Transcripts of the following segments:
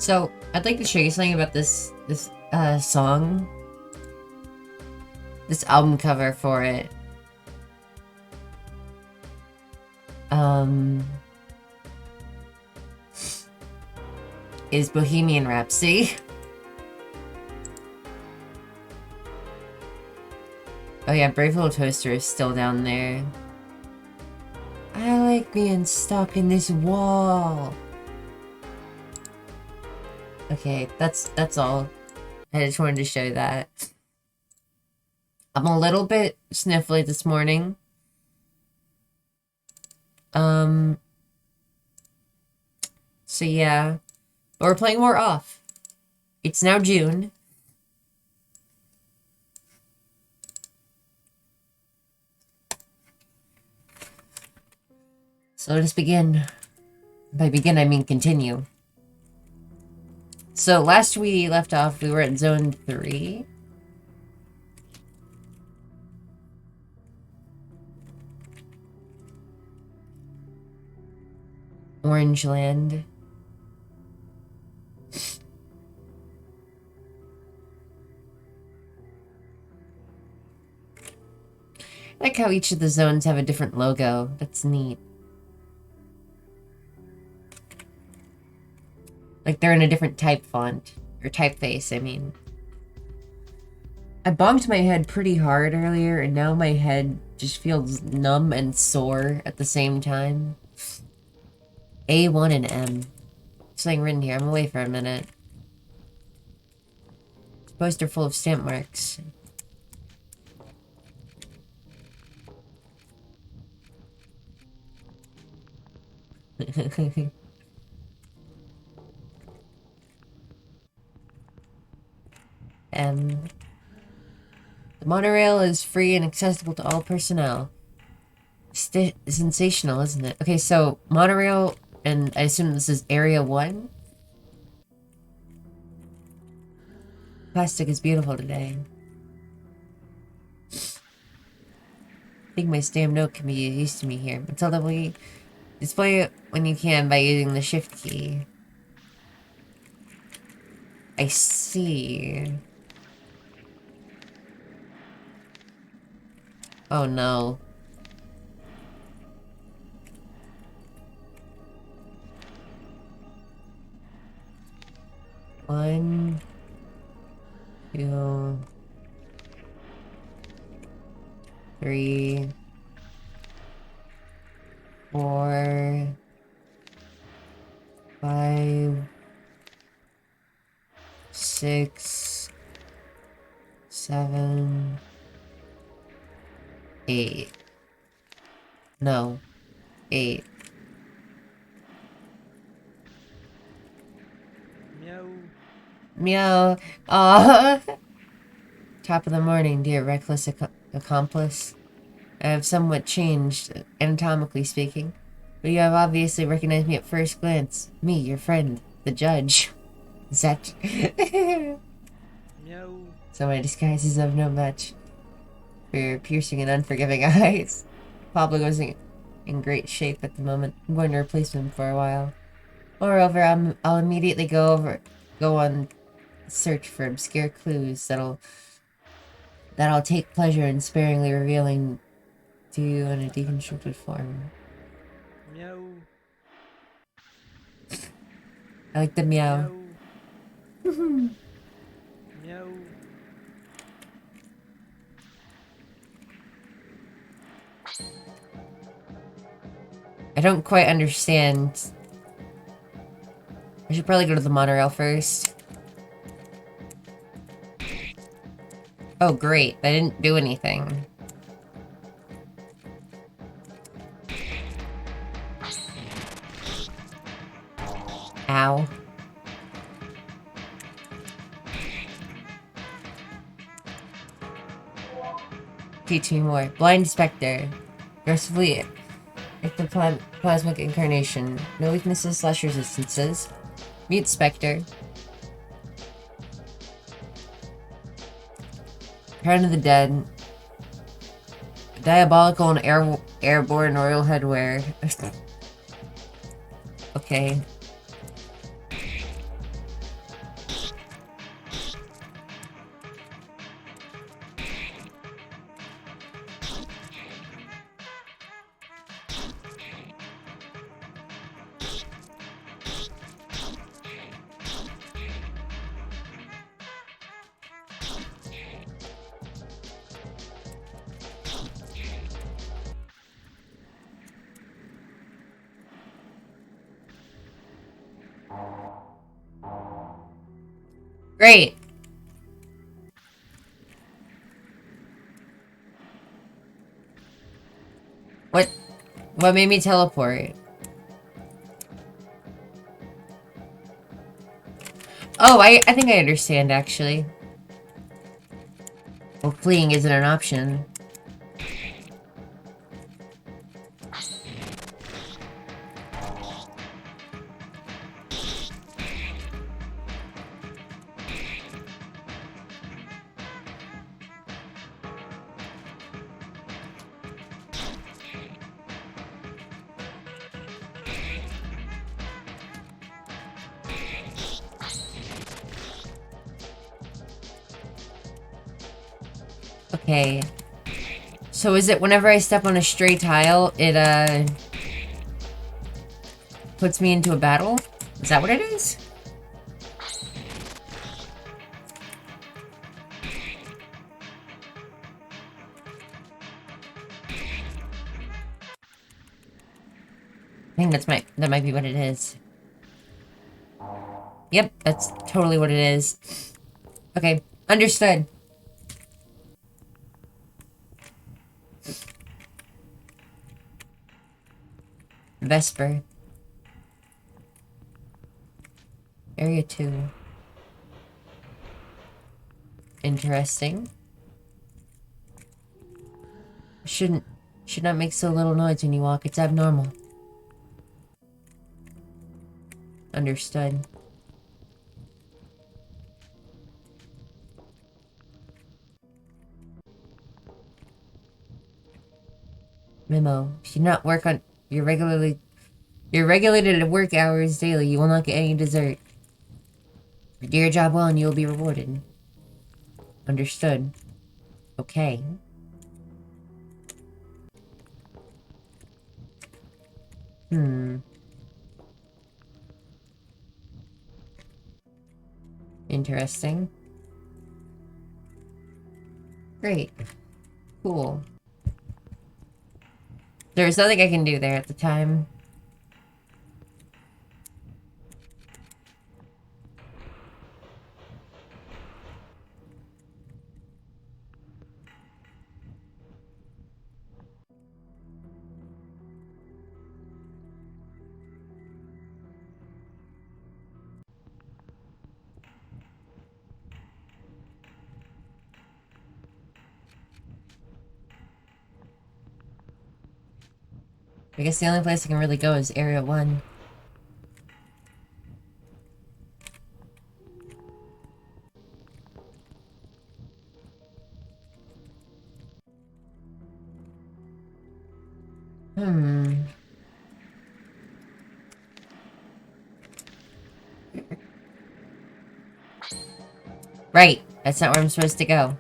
So, I'd like to show you something about this song. This album cover for it. Is Bohemian Rhapsody. Oh yeah, Brave Little Toaster is still down there. I like being stuck in this wall. Okay, that's all. I just wanted to show that. I'm a little bit sniffly this morning. So yeah. But we're playing more off. It's now June. So let us begin. By begin, I mean continue. So last we left off, we were at Zone 3. Orange Land. I like how each of the zones have a different logo. That's neat. Like they're in a different type font. Or typeface, I mean. I bonked my head pretty hard earlier, and now my head just feels numb and sore at the same time. A1 and M. Something written here. I'm away for a minute. Poster full of stamp marks. The monorail is free and accessible to all personnel. Sensational, isn't it? Okay, so monorail, and I assume this is Area 1? Plastic is beautiful today. I think my stamp note can be used to me here. Until then, we display it when you can by using the shift key. I see. Oh no. One, two, three, four, five, six, seven, 8. No. 8. Meow. Meow. Aw. Top of the morning, dear reckless accomplice. I have somewhat changed, anatomically speaking, but you have obviously recognized me at first glance. Me, your friend, the judge. Is that... Meow. So my disguises of no match for your piercing and unforgiving eyes. Pablo isn't in great shape at the moment. I'm going to replace him for a while. Moreover, I'll immediately go on search for obscure clues that I'll take pleasure in sparingly revealing to you in a deconstructed form. Meow. I like the meow. Meow. Meow. I don't quite understand. I should probably go to the monorail first. Oh great, I didn't do anything. Ow. Teach me more. Blind Spectre. Aggressively ectoplasmic incarnation. No weaknesses / resistances. Mute Spectre. Crown of the Dead. Diabolical and airborne royal headwear. Okay. Great. What made me teleport? Oh, I think I understand, actually. Well, fleeing isn't an option. Okay. So is it whenever I step on a stray tile, it, puts me into a battle? Is that what it is? I think that might be what it is. Yep, that's totally what it is. Okay, understood. Vesper. Area 2. Interesting. Should not make so little noise when you walk. It's abnormal. Understood. Memo. Should not work on your regulated work hours daily. You will not get any dessert. Do your job well and you will be rewarded. Understood. Okay. Interesting. Great. Cool. There was nothing I can do there at the time. I guess the only place I can really go is Area 1. Right. That's not where I'm supposed to go.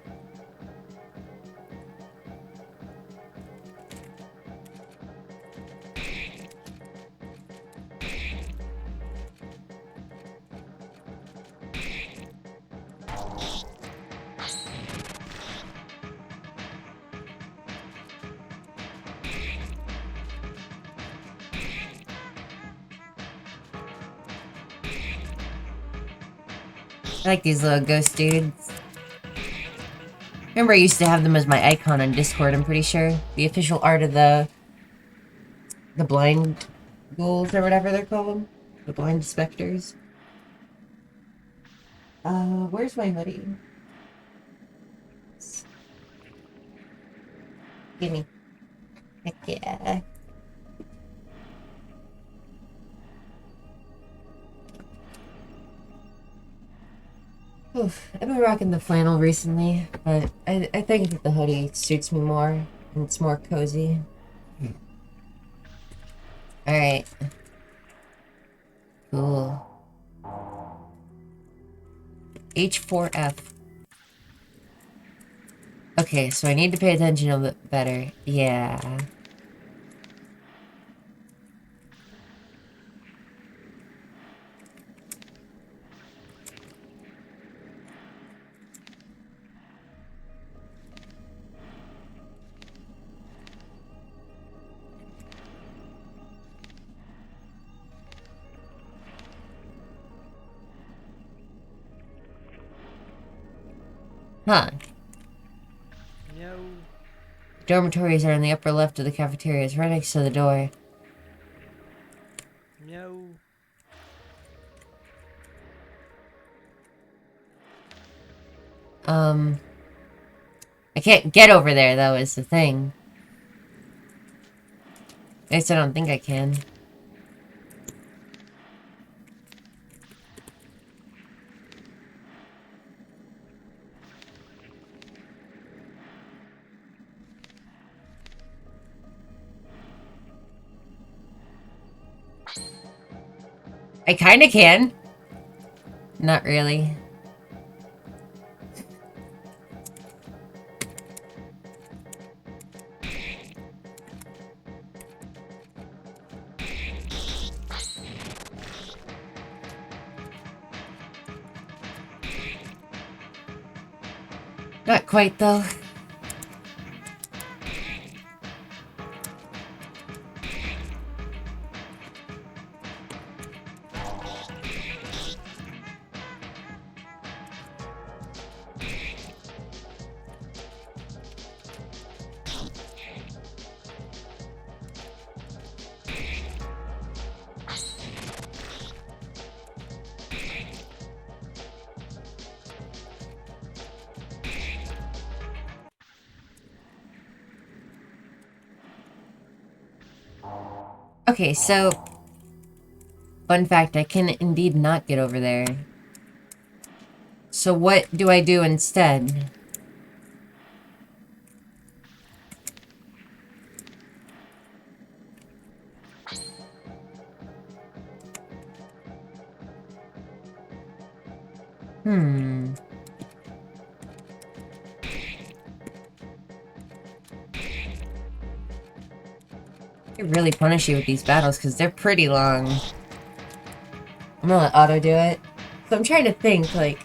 I like these little ghost dudes. Remember, I used to have them as my icon on Discord, I'm pretty sure. The official art of the blind ghouls or whatever they're called. The blind specters. Where's my hoodie? Gimme. Heck yeah. Oof, I've been rocking the flannel recently, but I think that the hoodie suits me more, and it's more cozy. Alright. Cool. H4F. Okay, so I need to pay attention a bit better. Yeah. Huh. Meow. Dormitories are on the upper left of the cafeterias, right next to the door. Meow. I can't get over there, though, is the thing. At least I don't think I can. I kinda can. Not really. Not quite, though. Okay, so... Fun fact, I can indeed not get over there. So what do I do instead? They really punish you with these battles because they're pretty long. I'm gonna let Otto do it. So I'm trying to think, like...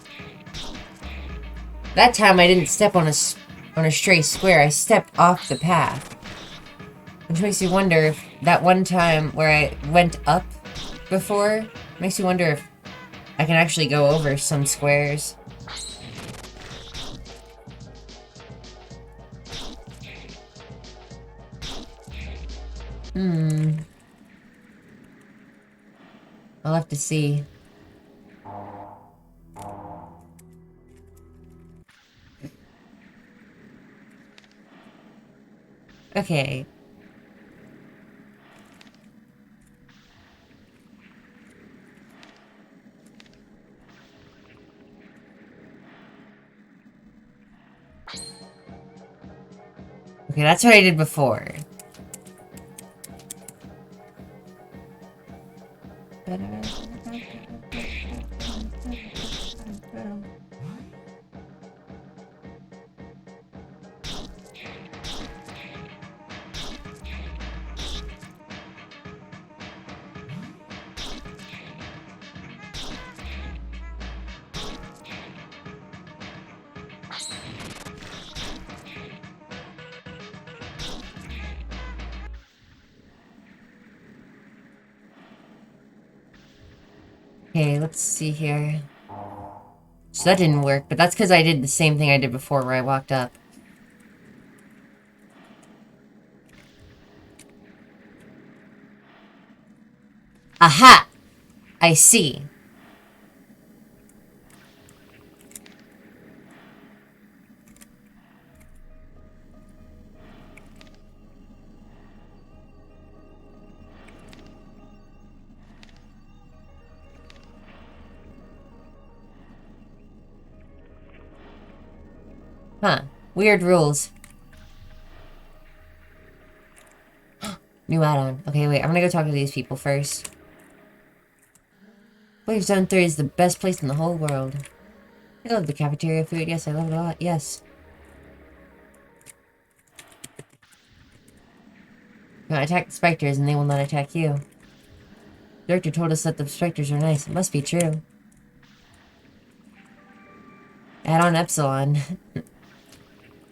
That time I didn't step on a stray square, I stepped off the path. Which makes you wonder if that one time where I went up before, makes you wonder if I can actually go over some squares. I'll have to see. Okay. Okay, that's what I did before. Okay, let's see here. So that didn't work, but that's because I did the same thing I did before where I walked up. Aha! I see. Huh. Weird rules. New add-on. Okay, wait. I'm gonna go talk to these people first. Blaze Zone 3 is the best place in the whole world. I love the cafeteria food. Yes, I love it a lot. Yes. You want to attack the specters and they will not attack you. The director told us that the specters are nice. It must be true. Add-on Epsilon.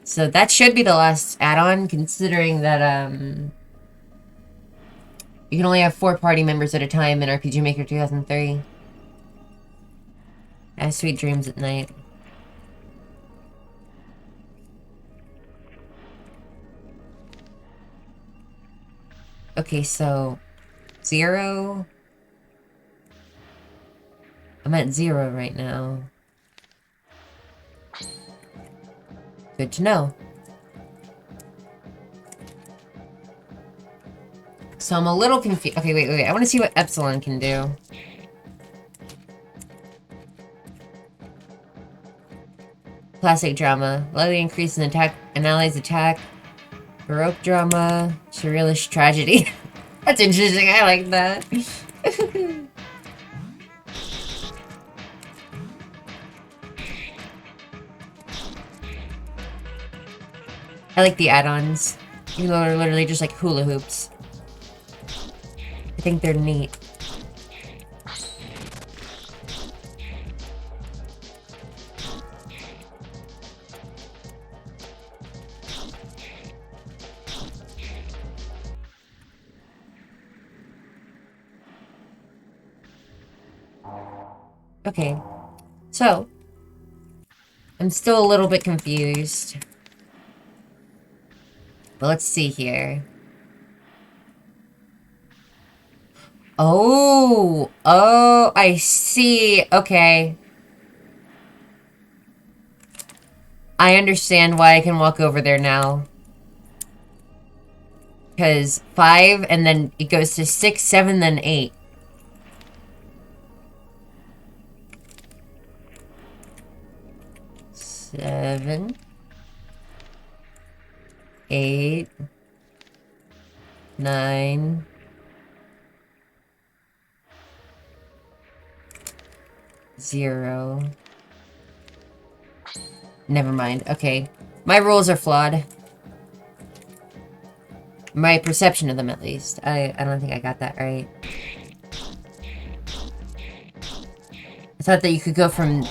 So that should be the last add-on, considering that, you can only have 4 party members at a time in RPG Maker 2003. I have sweet dreams at night. Okay, so 0. I'm at 0 right now. Good to know. So I'm a little confused. Okay, wait. I want to see what Epsilon can do. Classic drama. Slightly increase in attack, an ally's attack. Baroque drama. Surrealist tragedy. That's interesting. I like that. I like the add-ons. Even though they're literally just like hula hoops. I think they're neat. Okay, so I'm still a little bit confused. But let's see here. Oh, I see. Okay. I understand why I can walk over there now. Because 5, and then it goes to 6, 7, then 8. Seven, 8, 9, 0. Never mind. Okay. My rules are flawed. My perception of them, at least. I don't think I got that right. I thought that you could go from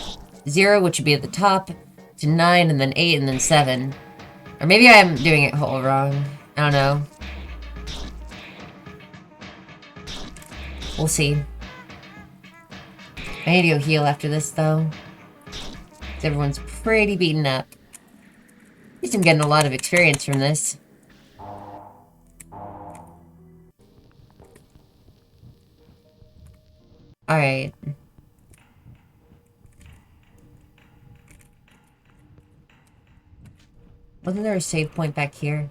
0, which would be at the top, to 9, and then 8, and then 7. Or maybe I'm doing it whole wrong. I don't know. We'll see. I need to go heal after this, though. Everyone's pretty beaten up. At least I'm getting a lot of experience from this. Alright. Wasn't there a save point back here?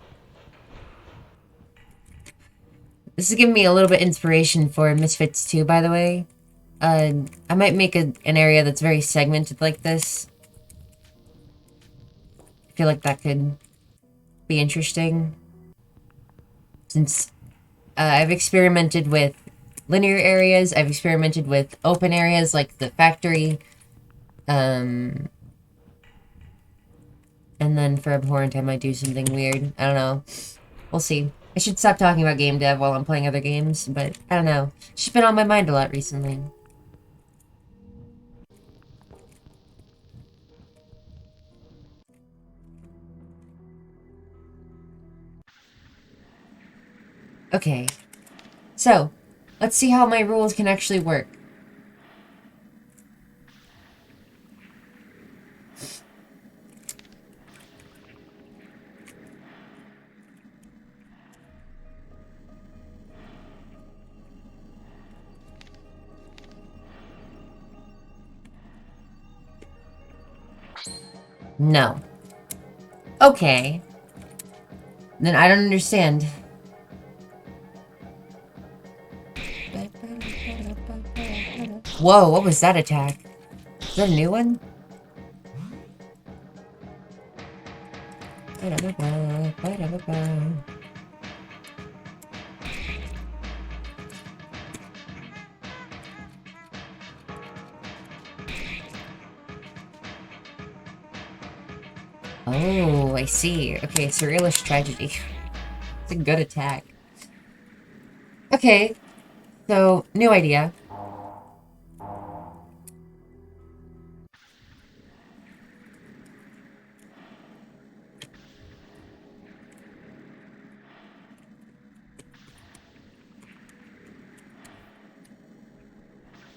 This is giving me a little bit inspiration for Misfits 2, by the way. I might make an area that's very segmented like this. I feel like that could be interesting. Since I've experimented with linear areas, I've experimented with open areas like the factory. And then for Abhorrent, I might do something weird. I don't know. We'll see. I should stop talking about game dev while I'm playing other games, but I don't know. It's just been on my mind a lot recently. Okay. So, let's see how my rules can actually work. No. Okay. Then I don't understand. Whoa, what was that attack? Is that a new one? Oh, I see. Okay, Surrealist Tragedy. It's a good attack. Okay, so, new idea.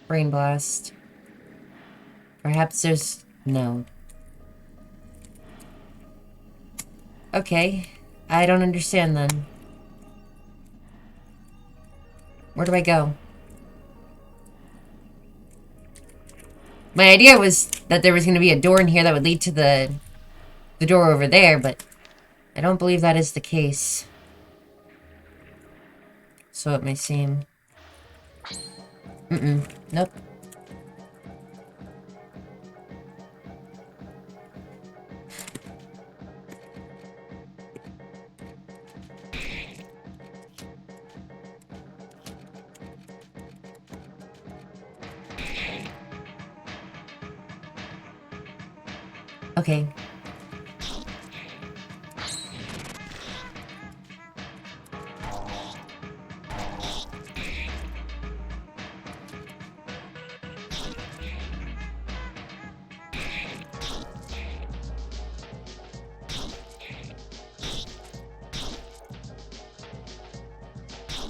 Brain Blast. Perhaps there's... no. Okay. I don't understand then. Where do I go? My idea was that there was going to be a door in here that would lead to the door over there, but I don't believe that is the case. So it may seem. Nope. Okay.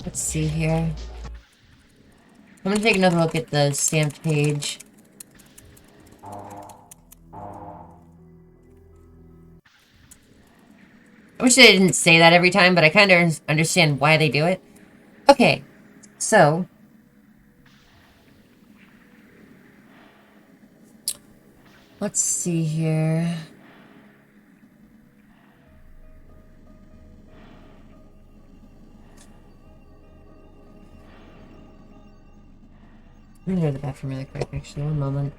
Let's see here. I'm gonna take another look at the stamped page. I wish they didn't say that every time, but I kind of understand why they do it. Okay, so... let's see here. I'm gonna go to the bathroom really quick, actually. One moment.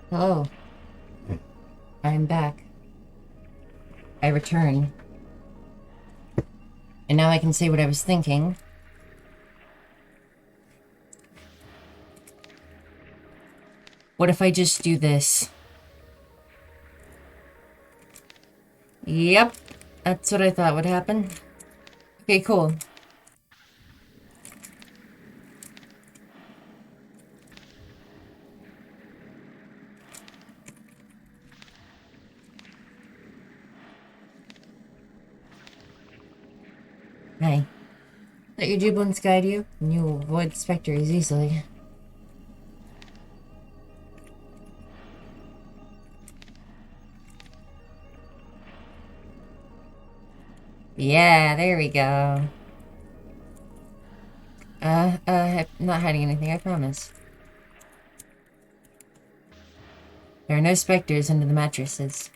Hello. I'm back. I returned. And now I can say what I was thinking. What if I just do this? Yep. That's what I thought would happen. Okay, cool. Hey. Let your jubilance guide you, and you will avoid the specters easily. Yeah, there we go. I'm not hiding anything, I promise. There are no specters under the mattresses.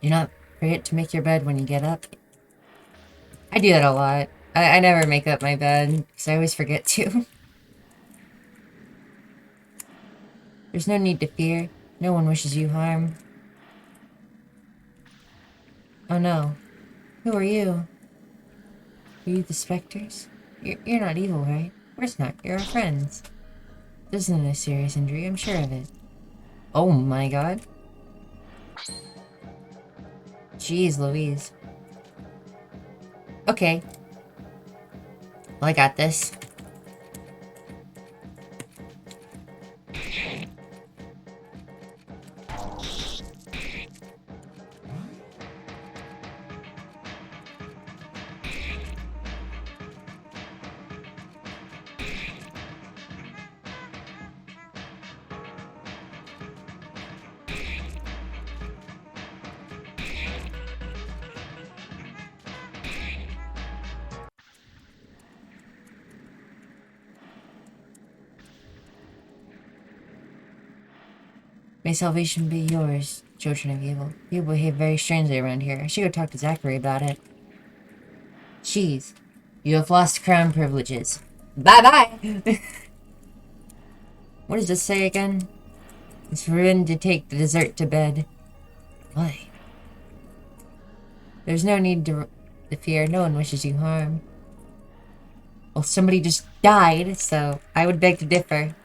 Do not forget to make your bed when you get up. I do that a lot. I never make up my bed, because I always forget to. There's no need to fear. No one wishes you harm. Oh no. Who are you? Are you the specters? You're not evil, right? Of course not. You're our friends. This isn't a serious injury, I'm sure of it. Oh my god. Jeez Louise. Okay. Well, I got this. May salvation be yours, children of evil. People behave very strangely around here. I should go talk to Zachary about it. Jeez. You have lost crown privileges. Bye-bye! What does this say again? It's forbidden to take the dessert to bed. Why? There's no need to fear. No one wishes you harm. Well, somebody just died, so I would beg to differ.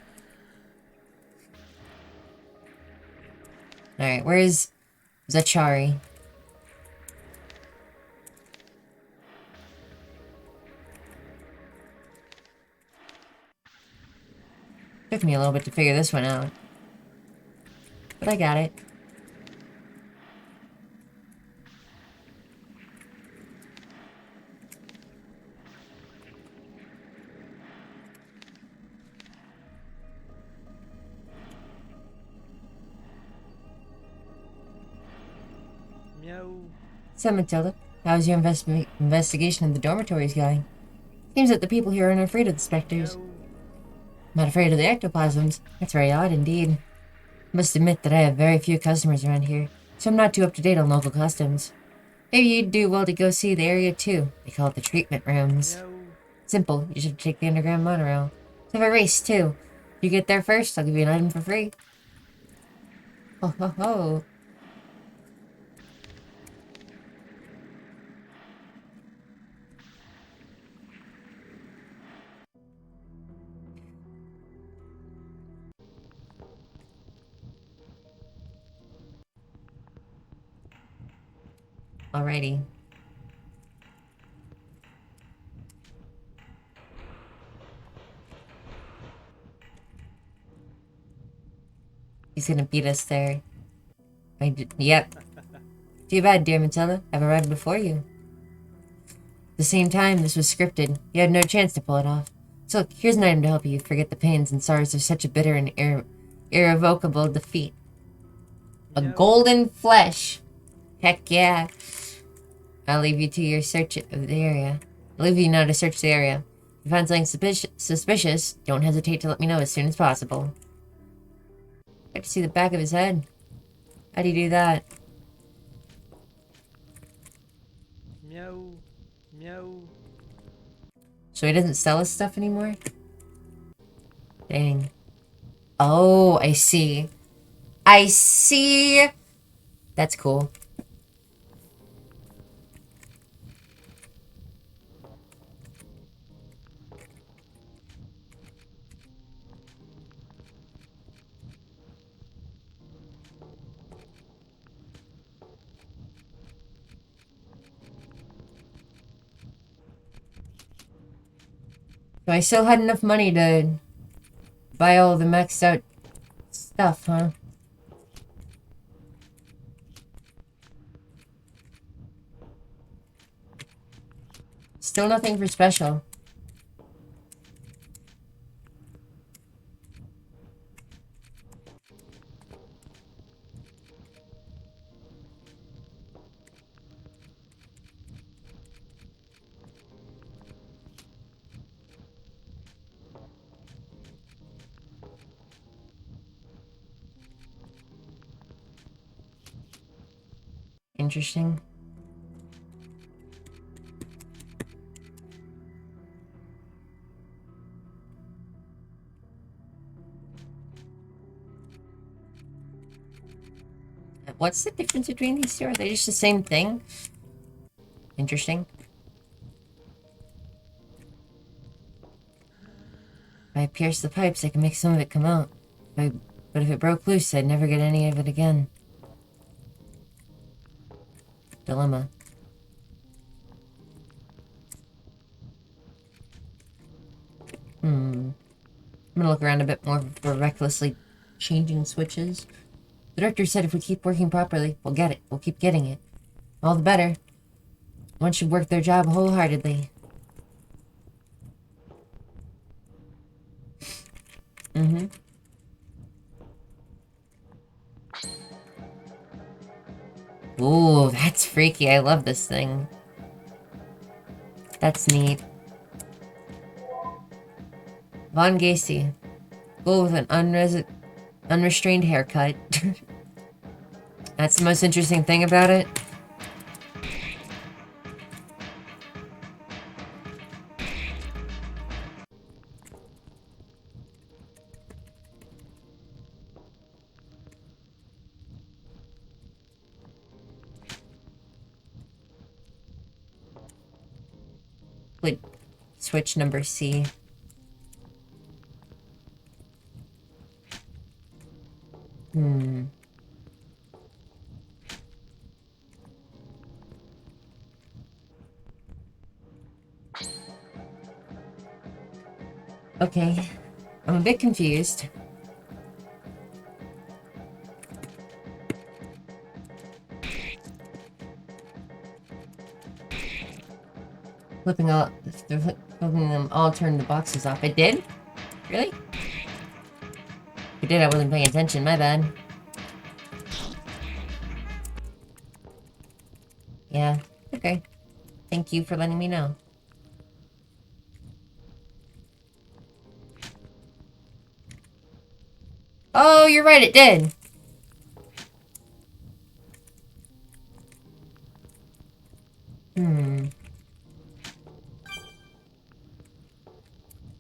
Alright, where's Zachary? Took me a little bit to figure this one out. But I got it. Meow. So, Matilda, how's your investigation of the dormitories going? Seems that the people here aren't afraid of the specters. Meow. Not afraid of the ectoplasms. That's very odd indeed. I must admit that I have very few customers around here, so I'm not too up to date on local customs. Maybe you'd do well to go see the area too. They call it the treatment rooms. Meow. Simple, you should take the underground monorail. Let's have a race too. If you get there first, I'll give you an item for free. Ho ho ho. Alrighty. He's gonna beat us there. Yep. Too bad, dear Matilda. I've arrived before you. At the same time, this was scripted. You had no chance to pull it off. So look, here's an item to help you forget the pains and sorrows of such a bitter and irrevocable defeat. A Meow. golden flesh. Heck yeah. I'll leave you to your search of the area. I'll leave you now to search the area. If you find something suspicious, don't hesitate to let me know as soon as possible. I can see the back of his head. How do you do that? Meow. Meow. So he doesn't sell his stuff anymore? Dang. Oh, I see. I see. That's cool. So I still had enough money to buy all the maxed out stuff, huh? Still nothing for special. Interesting. What's the difference between these two? Are they just the same thing? Interesting. If I pierce the pipes, I can make some of it come out. But if it broke loose, I'd never get any of it again. Dilemma. I'm gonna look around a bit more for recklessly changing switches. The director said if we keep working properly, we'll get it. We'll keep getting it. All the better. One should work their job wholeheartedly. Ooh, that's freaky. I love this thing. That's neat. Von Gacy. Go with an unrestrained haircut. That's the most interesting thing about it. Would switch number C. Okay. I'm a bit confused. Flipping them all turn the boxes off. It did? Really? If it did, I wasn't paying attention. My bad. Yeah. Okay. Thank you for letting me know. Oh, you're right, it did.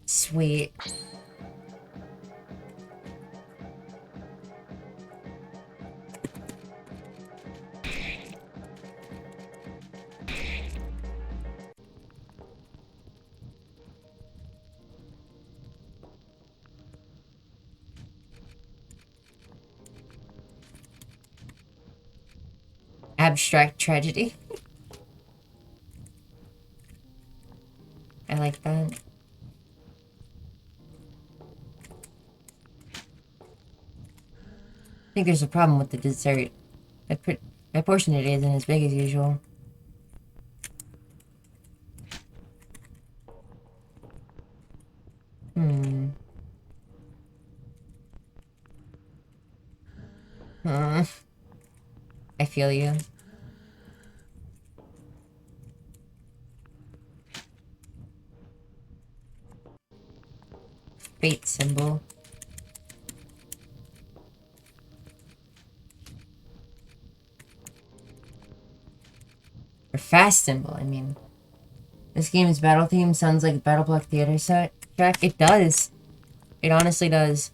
Sweet. Abstract tragedy. I like that. I think there's a problem with the dessert. My portion today isn't as big as usual. I feel you. Fate symbol. Or fast symbol, I mean. This game's battle theme sounds like a Battle Block Theater track. It does. It honestly does.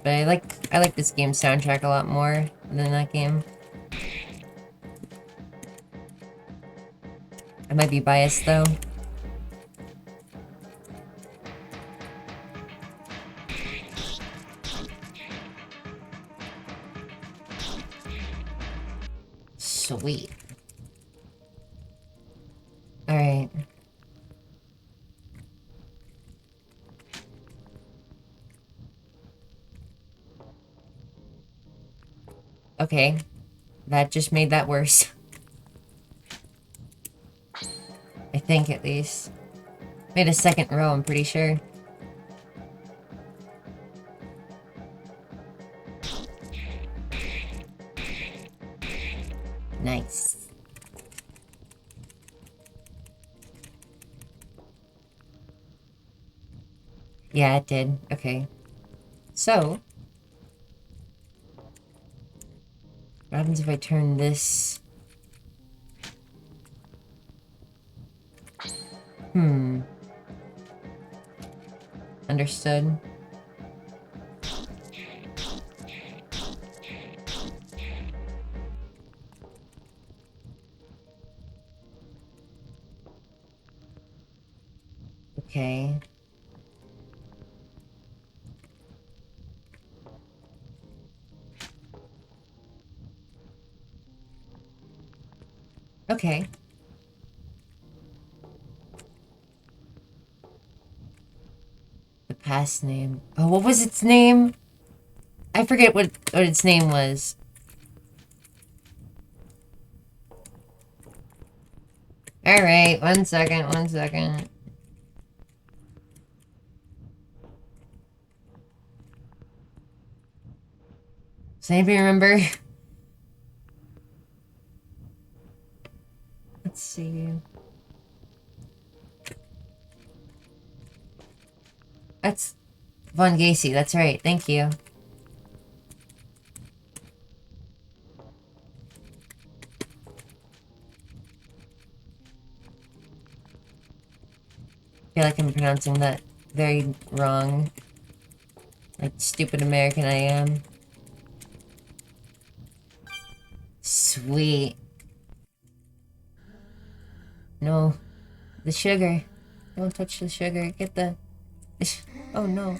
but I like this game's soundtrack a lot more than that game. I might be biased though. Sweet. Alright. Okay. That just made that worse. I think, at least. Made a second row, I'm pretty sure. Nice. Yeah, it did. Okay. So... what happens if I turn this... Understood. Okay. Okay. The past name. Oh, what was its name? I forget what its name was. Alright, one second. Does anybody remember? Let's see. That's Von Gacy, that's right. Thank you. I feel like I'm pronouncing that very wrong. Like stupid American I am. Sweet. No. The sugar. Don't touch the sugar. Get the... oh no.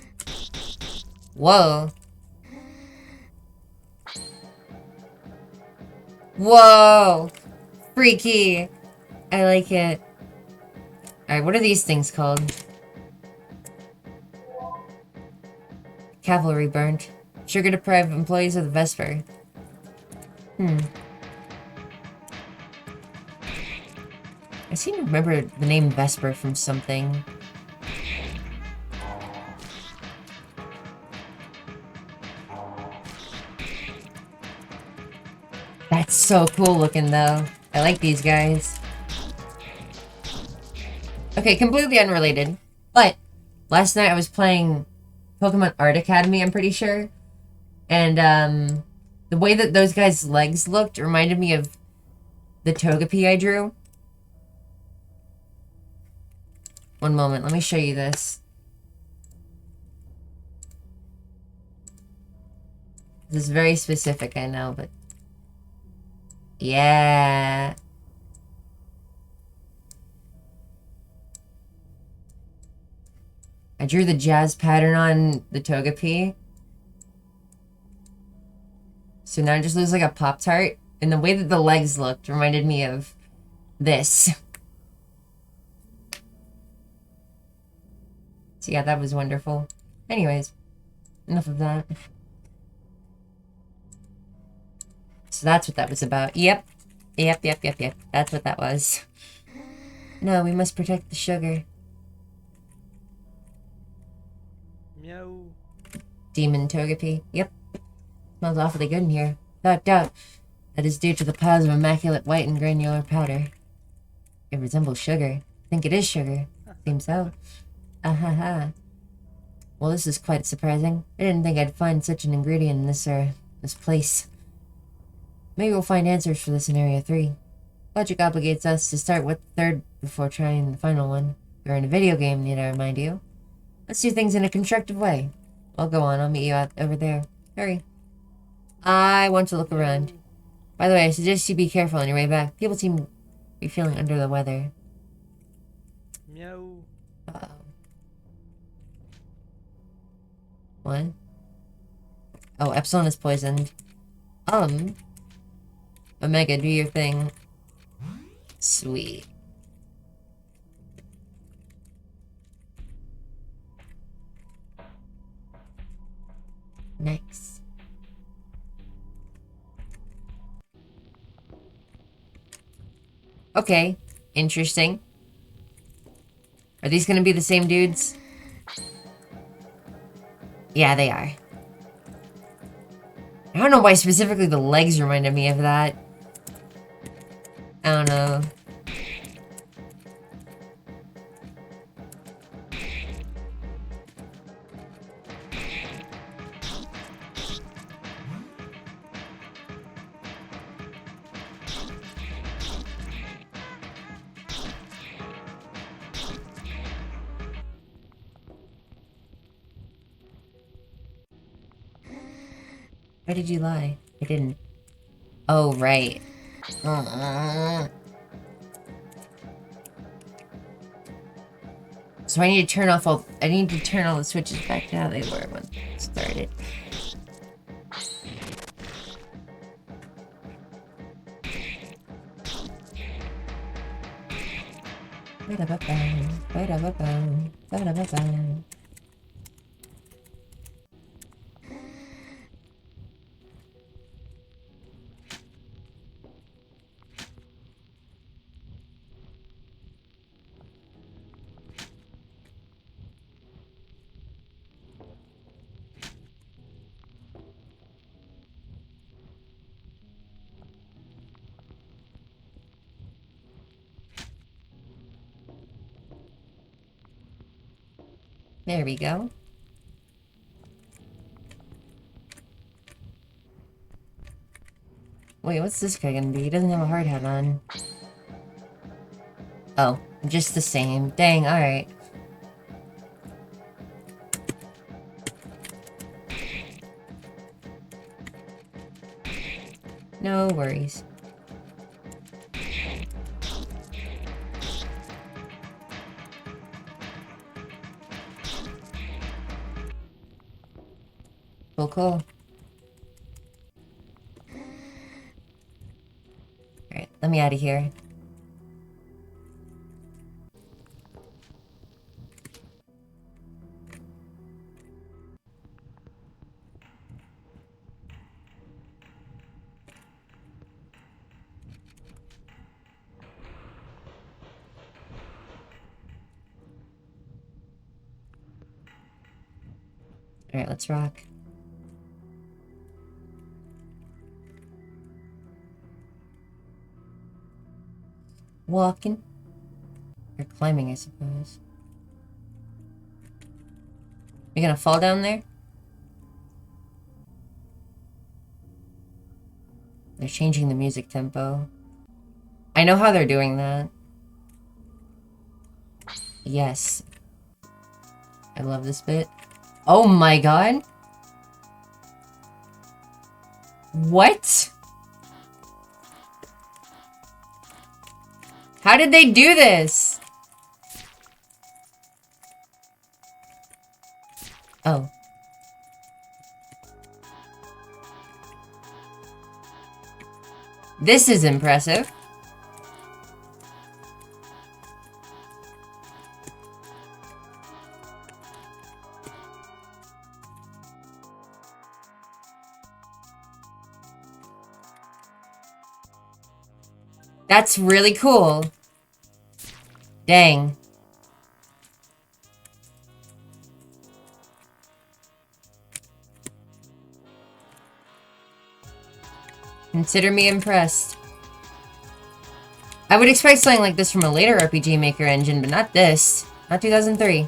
Whoa. Whoa! Freaky! I like it. Alright, what are these things called? Cavalry burnt. Sugar-deprived employees of the Vesper. I seem to remember the name Vesper from something. That's so cool looking though. I like these guys. Okay, completely unrelated. But last night I was playing Pokemon Art Academy, I'm pretty sure. And the way that those guys' legs looked reminded me of the Togepi I drew. One moment, let me show you this. This is very specific, I know, but... yeah. I drew the jazz pattern on the Togepi. So now it just looks like a Pop-Tart. And the way that the legs looked reminded me of this. So yeah, that was wonderful. Anyways, enough of that. So that's what that was about. Yep. That's what that was. No, we must protect the sugar. Meow. Demon Togepi. Yep. Smells awfully good in here. Without doubt, that is due to the piles of immaculate white and granular powder. It resembles sugar. I think it is sugar. Seems so. Ahaha. Well, this is quite surprising. I didn't think I'd find such an ingredient in this place. Maybe we'll find answers for this in Area 3. Logic obligates us to start with the third before trying the final one. We're in a video game, need I remind you. Let's do things in a constructive way. I'll go on. I'll meet you out over there. Hurry. I want to look around. Meow. By the way, I suggest you be careful on your way back. People seem to be feeling under the weather. Meow. Uh-oh. What? Oh, Epsilon is poisoned. Omega, do your thing. Sweet. Nice. Okay. Interesting. Are these gonna be the same dudes? Yeah, they are. I don't know why specifically the legs reminded me of that. I don't know. Why did you lie? I didn't. Oh, right. So I need to turn off all. I need to turn all the switches back to how they were when it started. There we go. Wait, what's this guy gonna be? He doesn't have a hard hat on. Oh, just the same. Dang, alright. No worries. Cool. Alright, let me out of here. Alright, let's rock. Walking. Or climbing, I suppose. You gonna fall down there? They're changing the music tempo. I know how they're doing that. Yes. I love this bit. Oh my god! What? How did they do this? Oh. This is impressive. That's really cool. Dang. Consider me impressed. I would expect something like this from a later RPG Maker engine, but not this. Not 2003.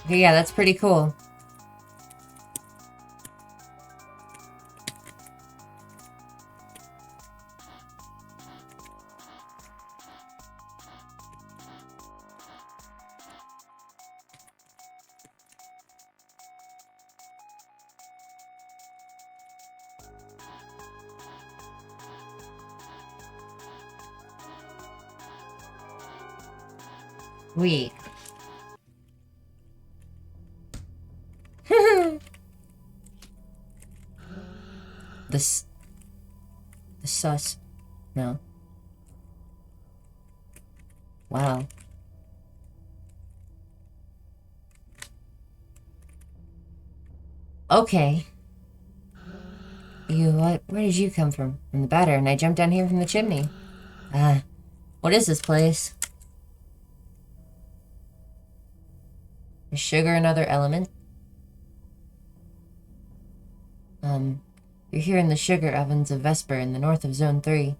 Okay, yeah, that's pretty cool. We. The sus. No. Wow. Okay. What? Where did you come from? From the batter, and I jumped down here from the chimney. What is this place? Is sugar another element? You're here in the sugar ovens of Vesper in the north of Zone 3.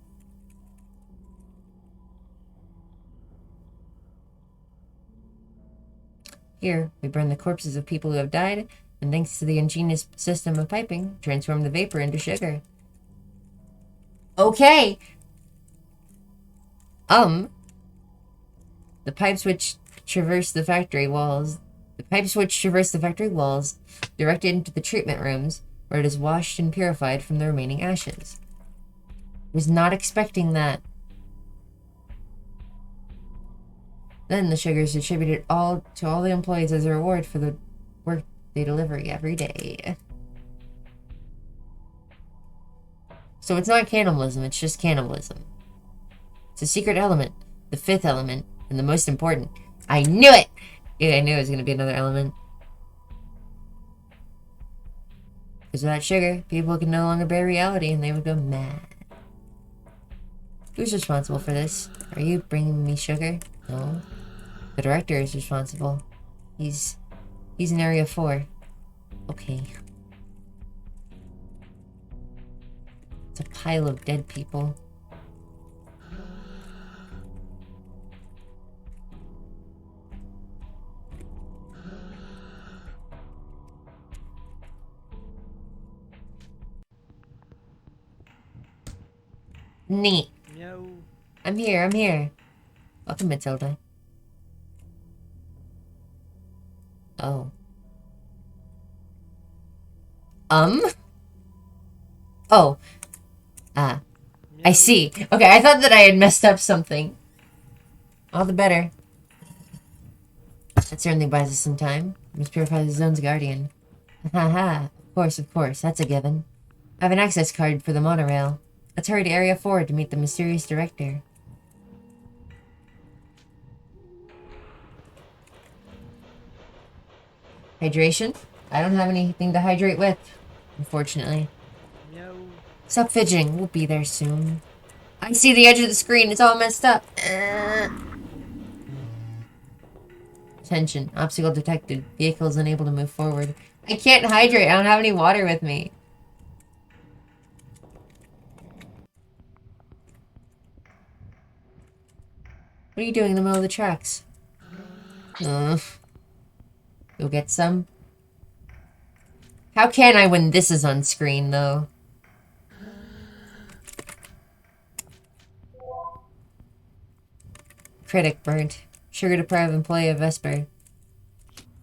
Here, we burn the corpses of people who have died, and thanks to the ingenious system of piping, transform the vapor into sugar. Okay! The pipes which traverse the factory walls... directed into the treatment rooms, where it is washed and purified from the remaining ashes. Was not expecting that. Then the sugar is distributed to all the employees as a reward for the work they deliver every day. So it's not cannibalism, it's just cannibalism. It's a secret element, the fifth element, and the most important. I knew it! Yeah, I knew it was going to be another element. Because without sugar, people can no longer bear reality and they would go mad. Who's responsible for this? Are you bringing me sugar? No. The director is responsible. He's in Area 4. Okay. It's a pile of dead people. Neat. Meow. I'm here. Welcome, Matilda. Oh. Oh. I see. Okay, I thought that I had messed up something. All the better. That certainly buys us some time. Must purify the zone's guardian. Haha. Of course. That's a given. I have an access card for the monorail. Let's hurry to Area 4 to meet the mysterious director. Hydration? I don't have anything to hydrate with, unfortunately. Meow. Stop fidgeting. We'll be there soon. I see the edge of the screen. It's all messed up. Attention. Obstacle detected. Vehicle is unable to move forward. I can't hydrate. I don't have any water with me. What are you doing in the middle of the tracks? Go get some. How can I when this is on screen, though? Critic burnt. Sugar deprived employee of Vesper.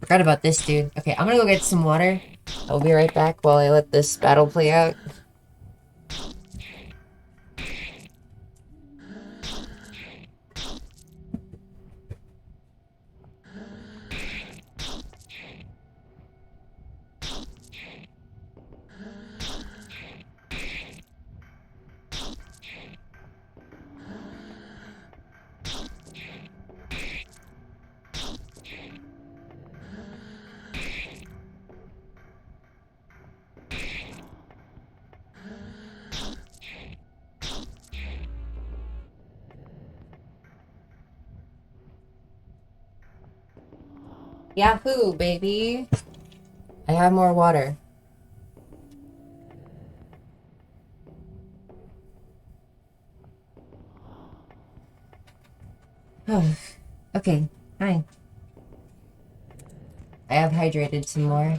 Forgot about this dude. Okay, I'm gonna go get some water. I'll be right back while I let this battle play out. Yahoo, baby! I have more water. Oh, okay, fine. I have hydrated some more.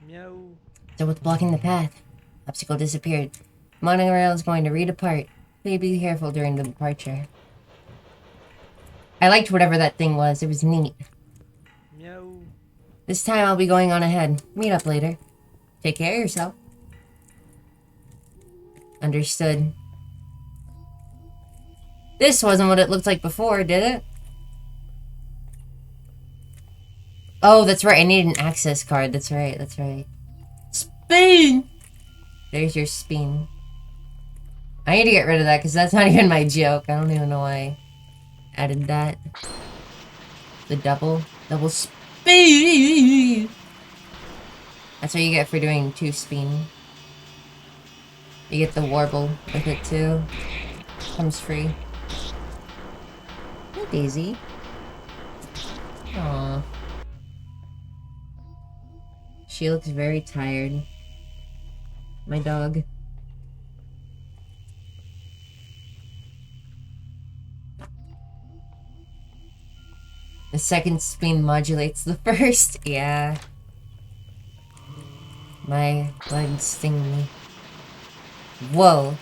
Meow. So what's blocking the path? Obstacle disappeared. Monorail is going to redepart. Please be careful during the departure. I liked whatever that thing was. It was neat. Meow. This time I'll be going on ahead. Meet up later. Take care of yourself. Understood. This wasn't what it looked like before, did it? Oh, that's right. I need an access card. That's right. That's right. Spin! There's your spin. I need to get rid of that because that's not even my joke. I don't even know why I added that. The double spin! That's what you get for doing 2 spin. You get the warble with it too. Comes free. Hi, Daisy. Aww. She looks very tired. My dog. The second spin modulates the first. Yeah. My legs sting me. Whoa.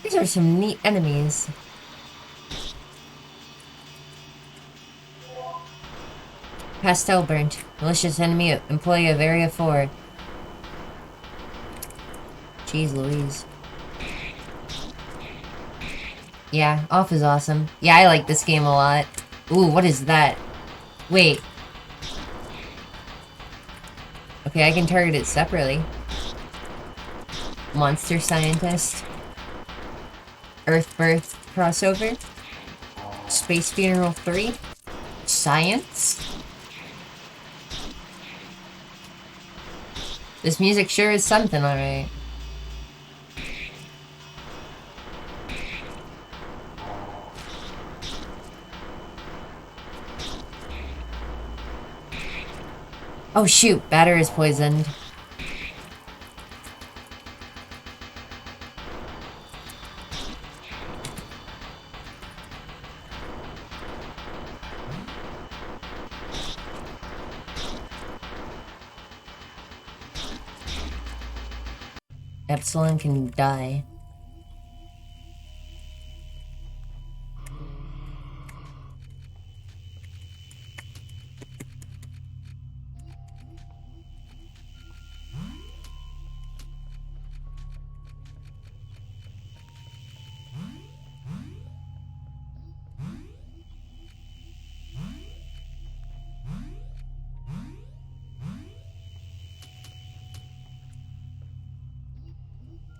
These are some neat enemies. Pastel burnt. Malicious enemy employee of Area 4. Jeez Louise. Yeah, off is awesome. Yeah, I like this game a lot. Ooh, what is that? Wait. Okay, I can target it separately. Monster Scientist. Earthbirth crossover. Space Funeral 3. Science. This music sure is something, alright. Oh shoot, batter is poisoned. Epsilon can die.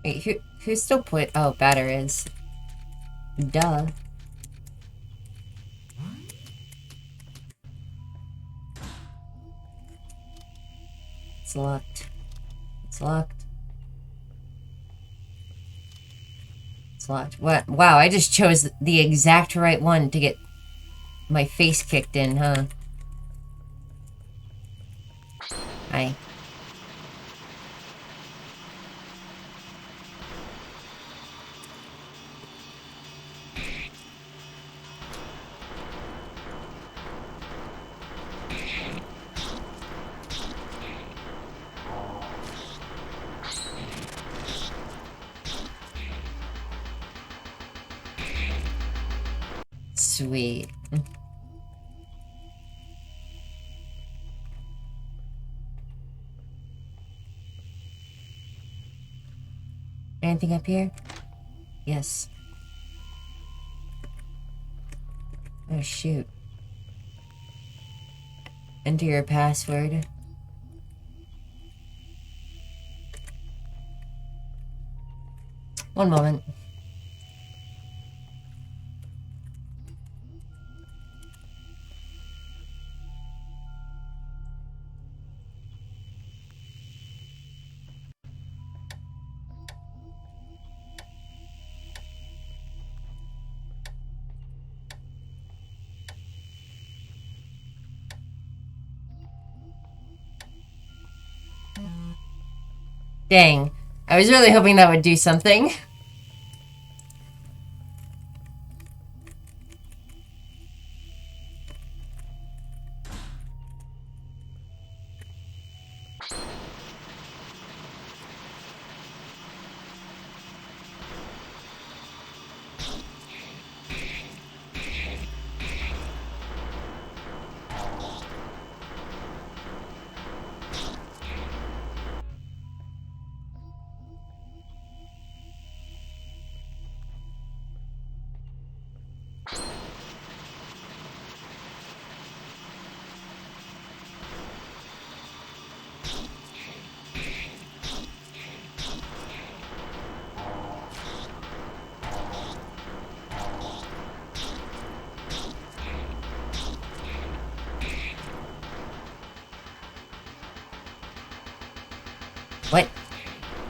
Wait, who's still oh, batter is. Duh. It's locked. It's locked. It's locked. What? Wow, I just chose the exact right one to get my face kicked in, huh? Hi. Sweet. Anything up here? Yes. Oh shoot. Enter your password. One moment. Dang. I was really hoping that would do something.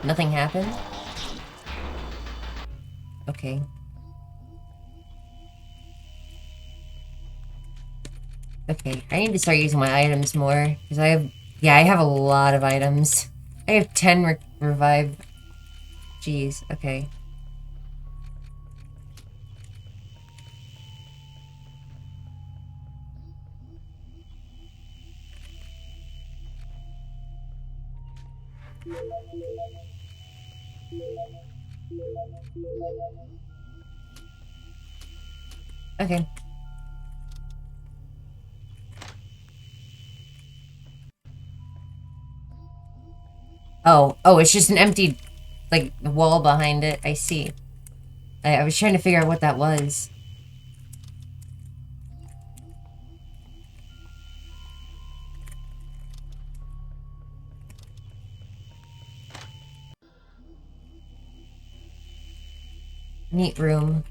Nothing happened? Okay. Okay, I need to start using my items more. Because I have... Yeah, I have a lot of items. I have 10 revive... Jeez, okay. Okay. Oh, it's just an empty, like, wall behind it. I see. I was trying to figure out what that was. Neat room.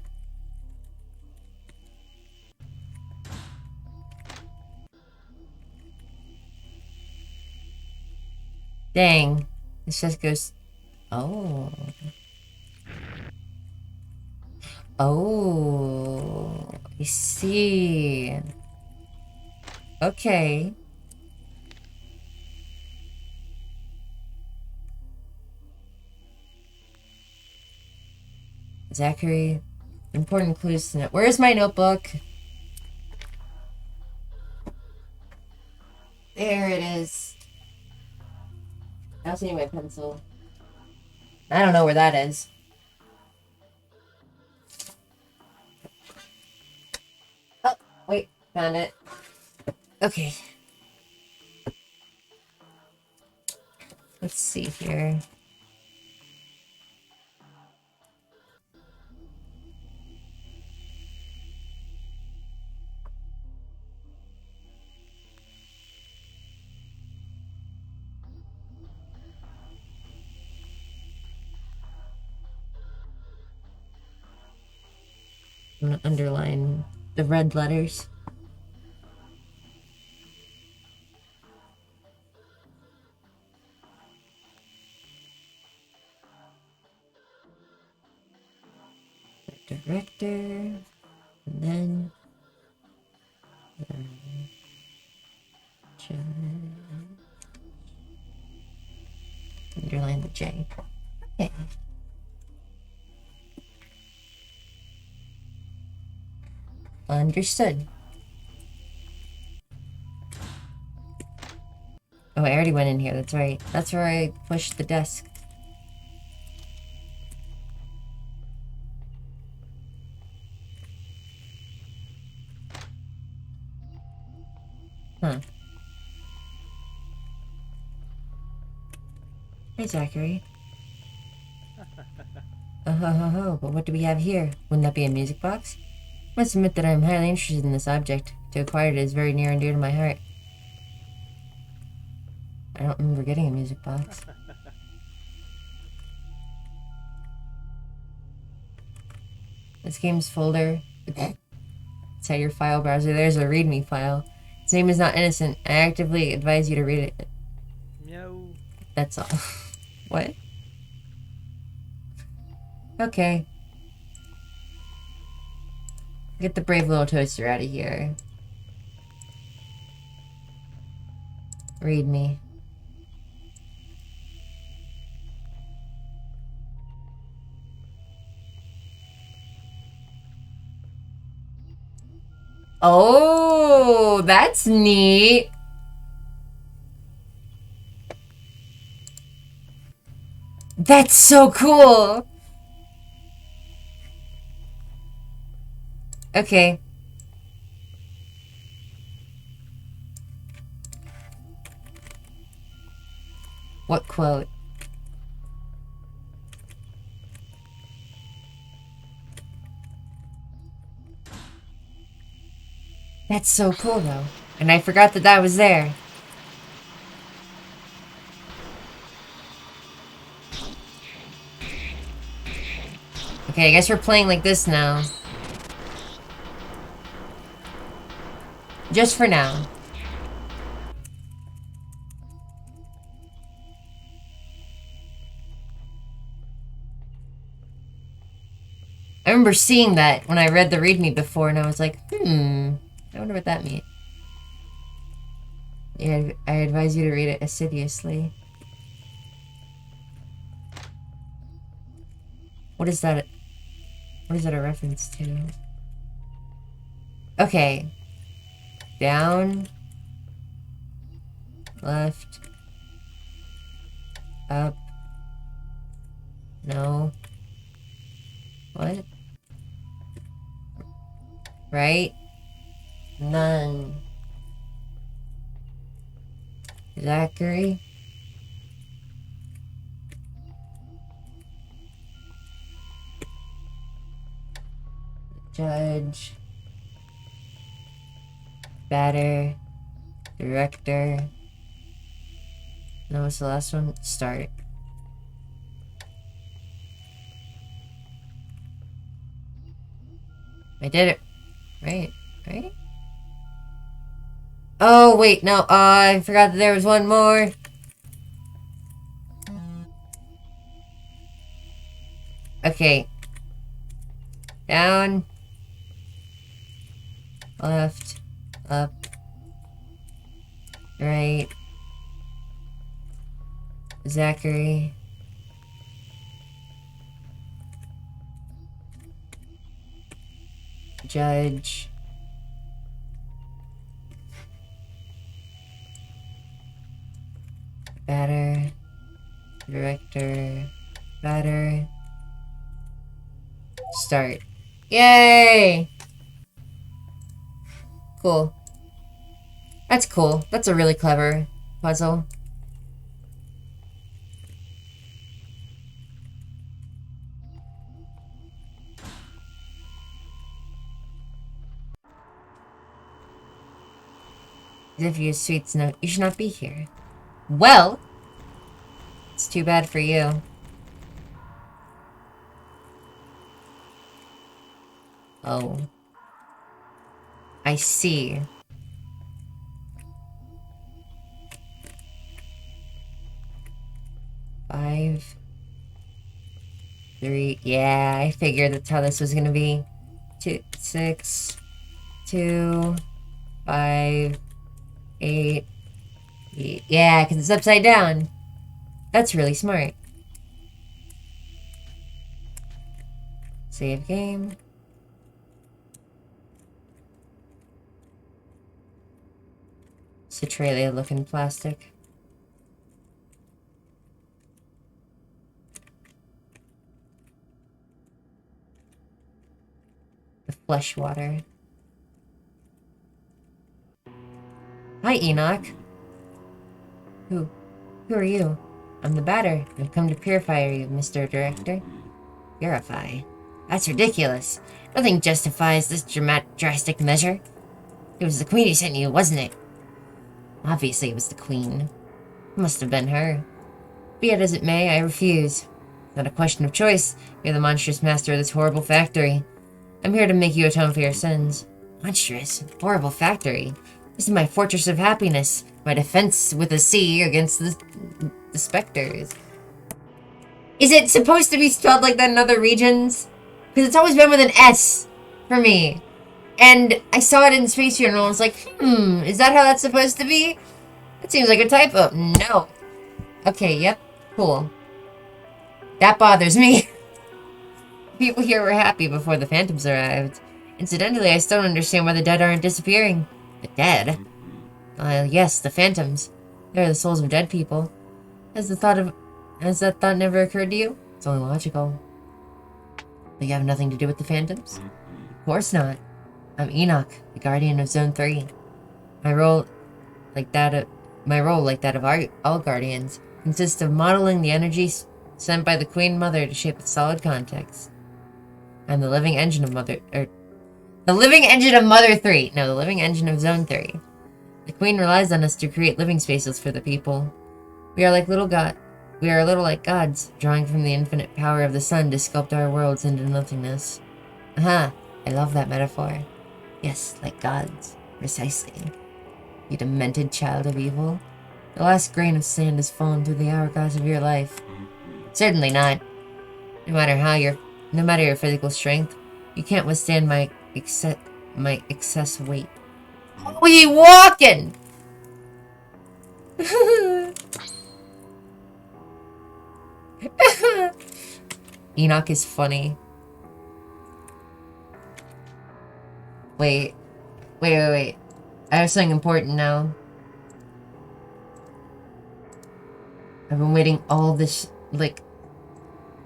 Dang. This just goes... Oh. Oh. I see. Okay. Zachary. Important clues to know. Where's my notebook? There it is. I also need my pencil. I don't know where that is. Oh, wait. Found it. Okay. Let's see here. I'm gonna underline the red letters. Director, and then underline the J. Okay. Understood. Oh, I already went in here. That's right. That's where I pushed the desk. Huh. Hey, Zachary. But what do we have here? Wouldn't that be a music box? I must admit that I am highly interested in this object. To acquire it is very near and dear to my heart. I don't remember getting a music box. This game's folder. Inside your file browser, there's a readme file. Its name is not innocent. I actively advise you to read it. Meow. That's all. What? Okay. Get the brave little toaster out of here. Read me. Oh, that's neat. That's so cool. Okay. What quote? That's so cool, though. And I forgot that that was there. Okay, I guess we're playing like this now. Just for now. I remember seeing that when I read the readme before, and I was like, I wonder what that means. Yeah, I advise you to read it assiduously. What is that? What is that a reference to? Okay. Down. Left. Up. No. What? Right? None. Zachary? Judge. Batter. Director. No, what's the last one? Start. I did it. Right? Right? Oh, wait, no. I forgot that there was one more. Okay. Down. Left. Up. Right. Zachary. Judge. Batter. Director. Batter. Start. Yay! Cool. That's cool. That's a really clever puzzle. Xiphia's sweets note. You should not be here. Well, it's too bad for you. Oh. I see. Five. 3. Yeah, I figured that's how this was gonna be. 2, 6, 2, 5, 8. Yeah, because it's upside down. That's really smart. Save game. Centralia looking plastic. The flesh water. Hi, Enoch. Who are you? I'm the batter. I've come to purify you, Mr. Director. Purify? That's ridiculous. Nothing justifies this drastic measure. It was the Queen who sent you, wasn't it? Obviously it was the Queen. It must have been her. Be it as it may, I refuse. Not a question of choice. You're the monstrous master of this horrible factory. I'm here to make you atone for your sins. Monstrous? Horrible factory? This is my fortress of happiness. My defense with a C against the specters. Is it supposed to be spelled like that in other regions? Because it's always been with an S for me. And I saw it in Space Journal and I was like, is that how that's supposed to be? That seems like a typo. No. Okay, yep. Cool. That bothers me. People here were happy before the Phantoms arrived. Incidentally, I still don't understand why the dead aren't disappearing. The dead? Yes, the Phantoms. They're the souls of dead people. Has that thought never occurred to you? It's only logical. But you have nothing to do with the Phantoms? Of course not. I'm Enoch, the Guardian of Zone 3. My role, like that of all Guardians, consists of modeling the energy sent by the Queen Mother to shape its solid context. I'm the living engine of Mother 3. No, the living engine of Zone 3. The Queen relies on us to create living spaces for the people. We are a little like gods, drawing from the infinite power of the sun to sculpt our worlds into nothingness. Aha, I love that metaphor. Yes, like gods. Precisely. You demented child of evil. The last grain of sand has fallen through the hourglass of your life. Certainly not. No matter how your No matter your physical strength, you can't withstand my excess weight. We walking! Enoch is funny. Wait. I have something important now. I've been waiting all this, like,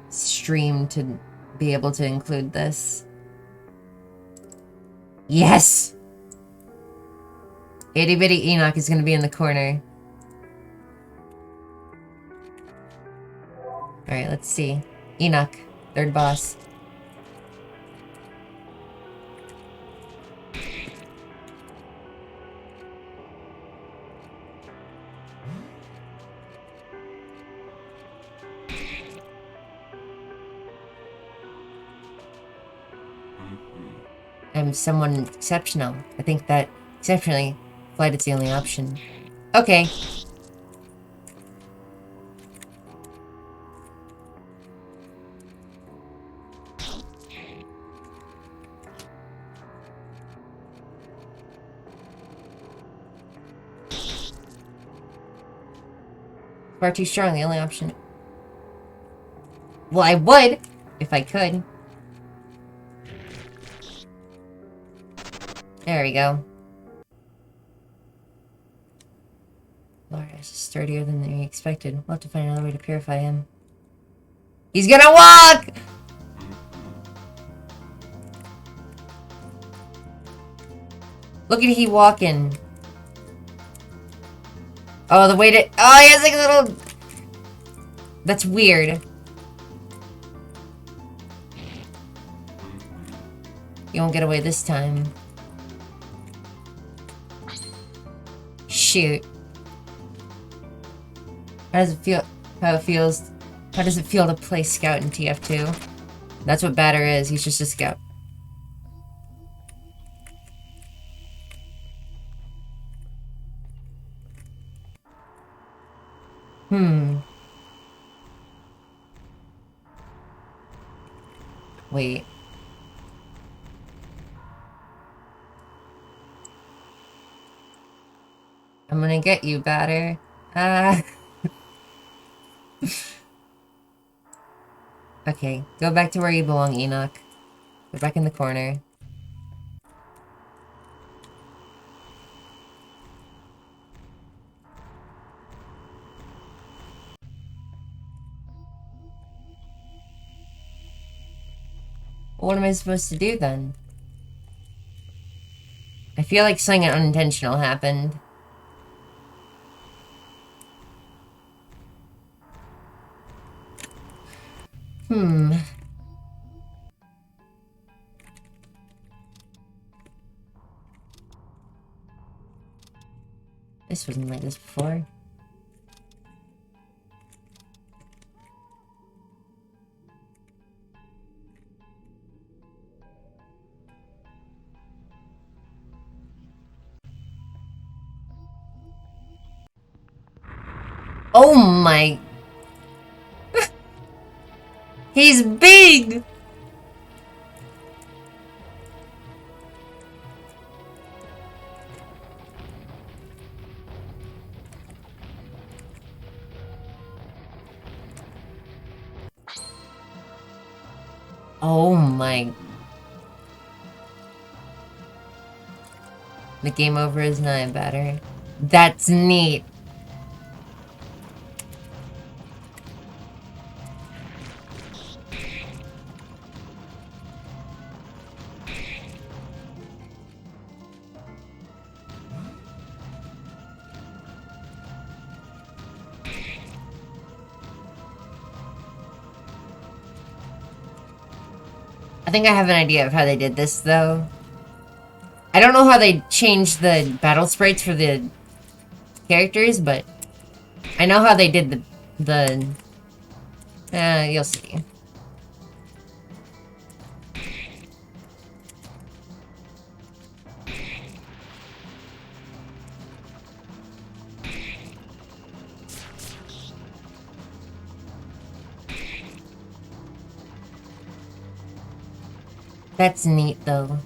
stream to be able to include this. Yes! Itty Bitty Enoch is gonna be in the corner. Alright, let's see. Enoch, third boss. I'm someone exceptional. I think that, exceptionally, flight is the only option. Okay. Far too strong, the only option. Well, I would, if I could. There we go. Lars is sturdier than we expected. We'll have to find another way to purify him. He's gonna walk! Look at he walking. Oh, the way to... Oh, he has like a little... That's weird. You won't get away this time. Shoot. How does it feel? How does it feel to play Scout in TF2? That's what Batter is. He's just a Scout. Wait. I'm gonna get you, Batter. Okay, go back to where you belong, Enoch. Go back in the corner. What am I supposed to do then? I feel like something unintentional happened. This wasn't like this before. Oh my... He's big! Oh my... The game over is nigh, Batter. That's neat. I think I have an idea of how they did this, though. I don't know how they changed the battle sprites for the characters, but I know how they did you'll see. That's neat, though.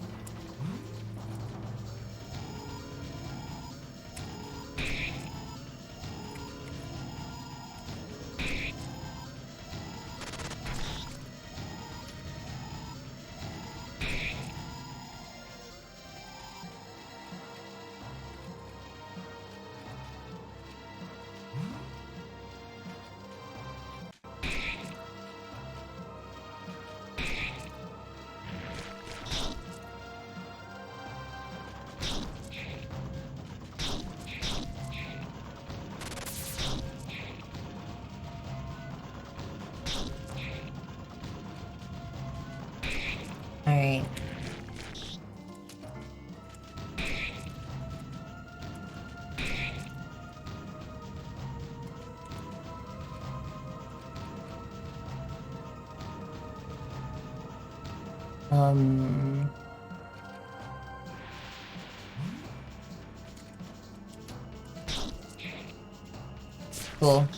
Alright. Cool.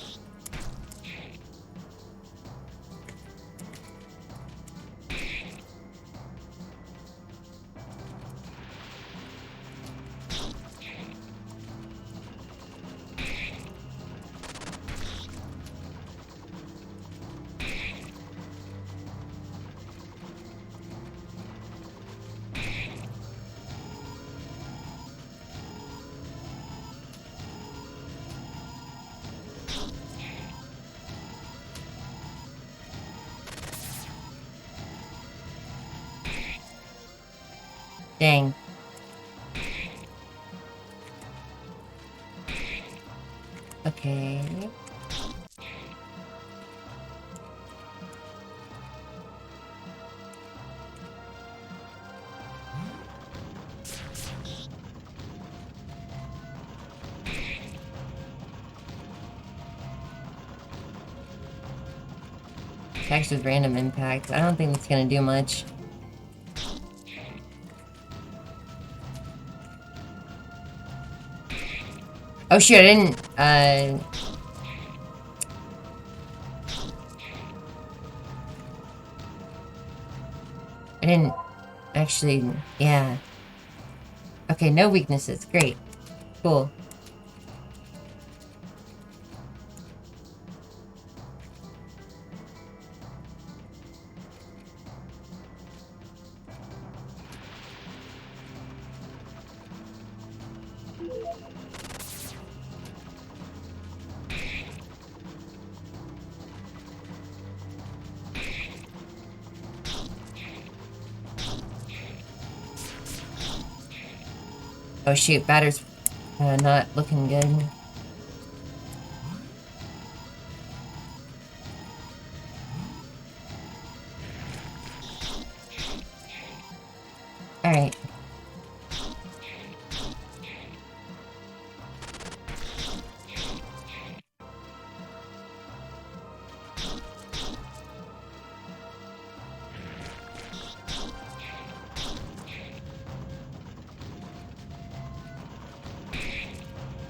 Dang. Okay. Attacks with random impact. I don't think it's gonna do much. Oh shit, I didn't, I didn't actually, yeah. Okay, no weaknesses. Great. Cool. Oh shoot, batter's not looking good. Alright.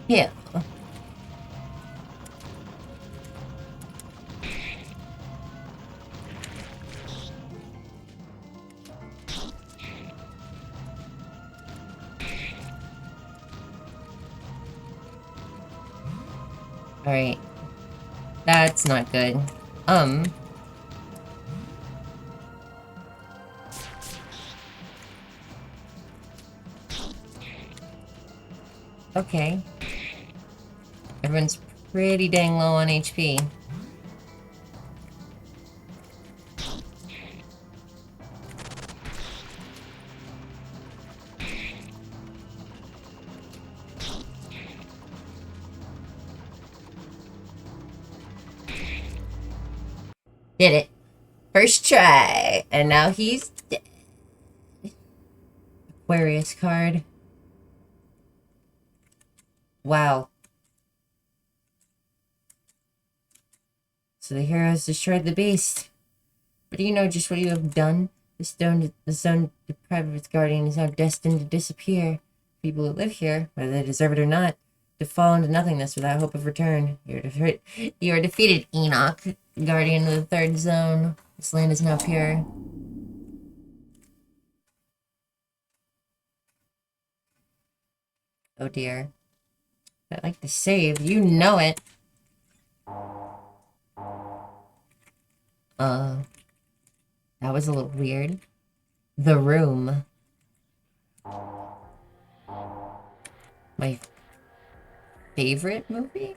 Yeah. Alright. That's not good. Okay. Everyone's pretty dang low on HP. Did it. First try. And now he's dead. Aquarius card. Wow. So the heroes destroyed the beast. But do you know just what you have done? The zone deprived of its guardian is now destined to disappear. People who live here, whether they deserve it or not, to fall into nothingness without hope of return. You are defeated, Enoch, guardian of the third zone. This land is now pure. Oh dear. I like to save. You know it. That was a little weird. The Room. My favorite movie?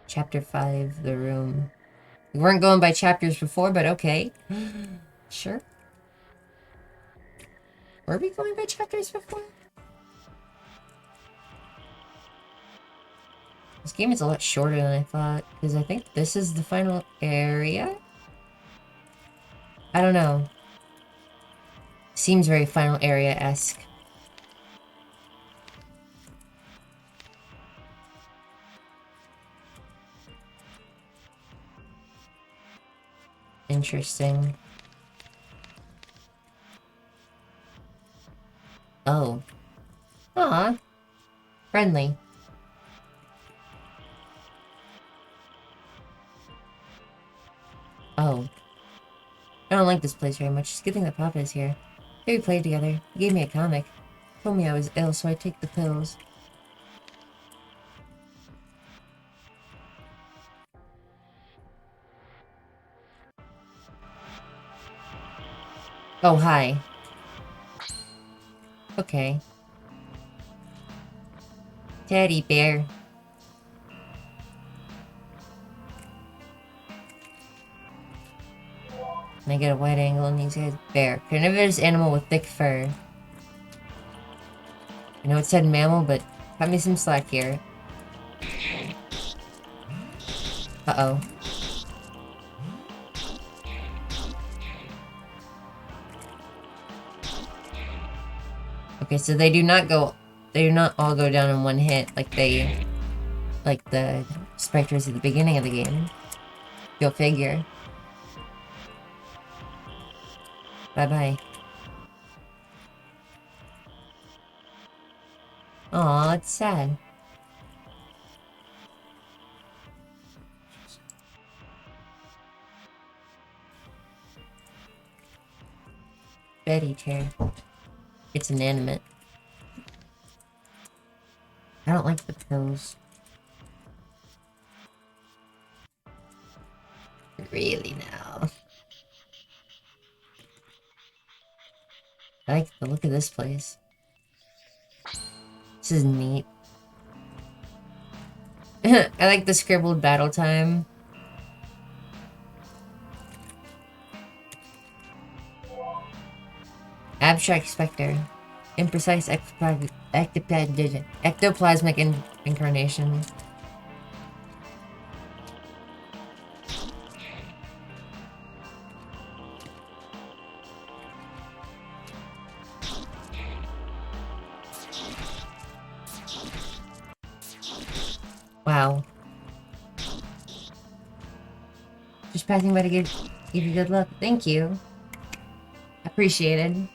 Chapter 5, The Room. We weren't going by chapters before, but okay. Sure. Were we going by chapters before? This game is a lot shorter than I thought, because I think this is the final area? I don't know. Seems very final area-esque. Interesting. Oh. Aw. Friendly. Oh. I don't like this place very much. It's a good thing that Papa is here. We played together. He gave me a comic. Told me I was ill, so I take the pills. Oh, hi. Okay. Teddy bear. Can I get a wide angle on these guys? Bear. Carnivorous animal with thick fur. I know it said mammal, but cut me some slack here. Uh-oh. Okay, so they do not all go down in one hit like the specters at the beginning of the game. Go figure. Bye-bye. Aw, it's sad. Betty chair. It's inanimate. I don't like the pills. Really now. I like the look of this place. This is neat. I like the scribbled battle time. Abstract Spectre. Imprecise ectoplasmic incarnation. Wow. Just passing by to give you good luck. Thank you. Appreciated.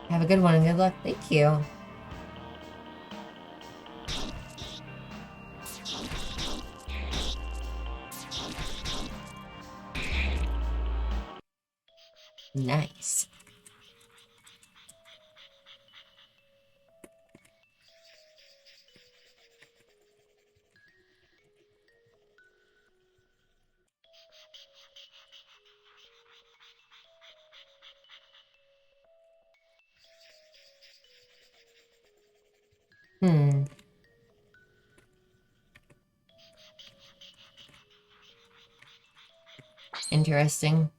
Have a good one and good luck. Thank you. Nice. Hmm. Interesting.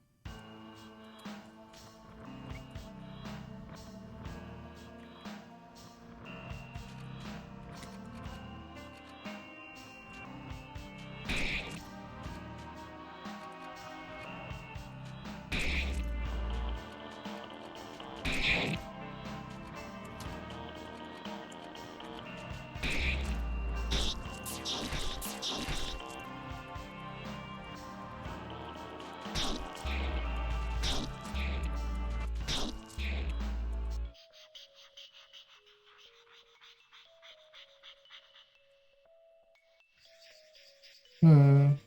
I'm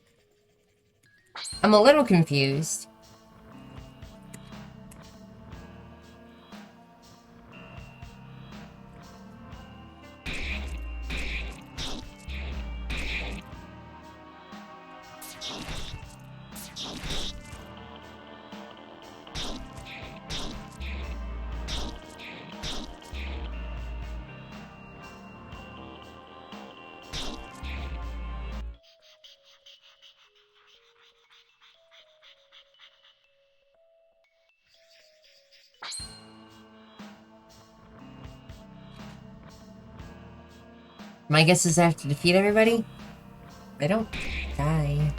a little confused. My guess is I have to defeat everybody? I don't die.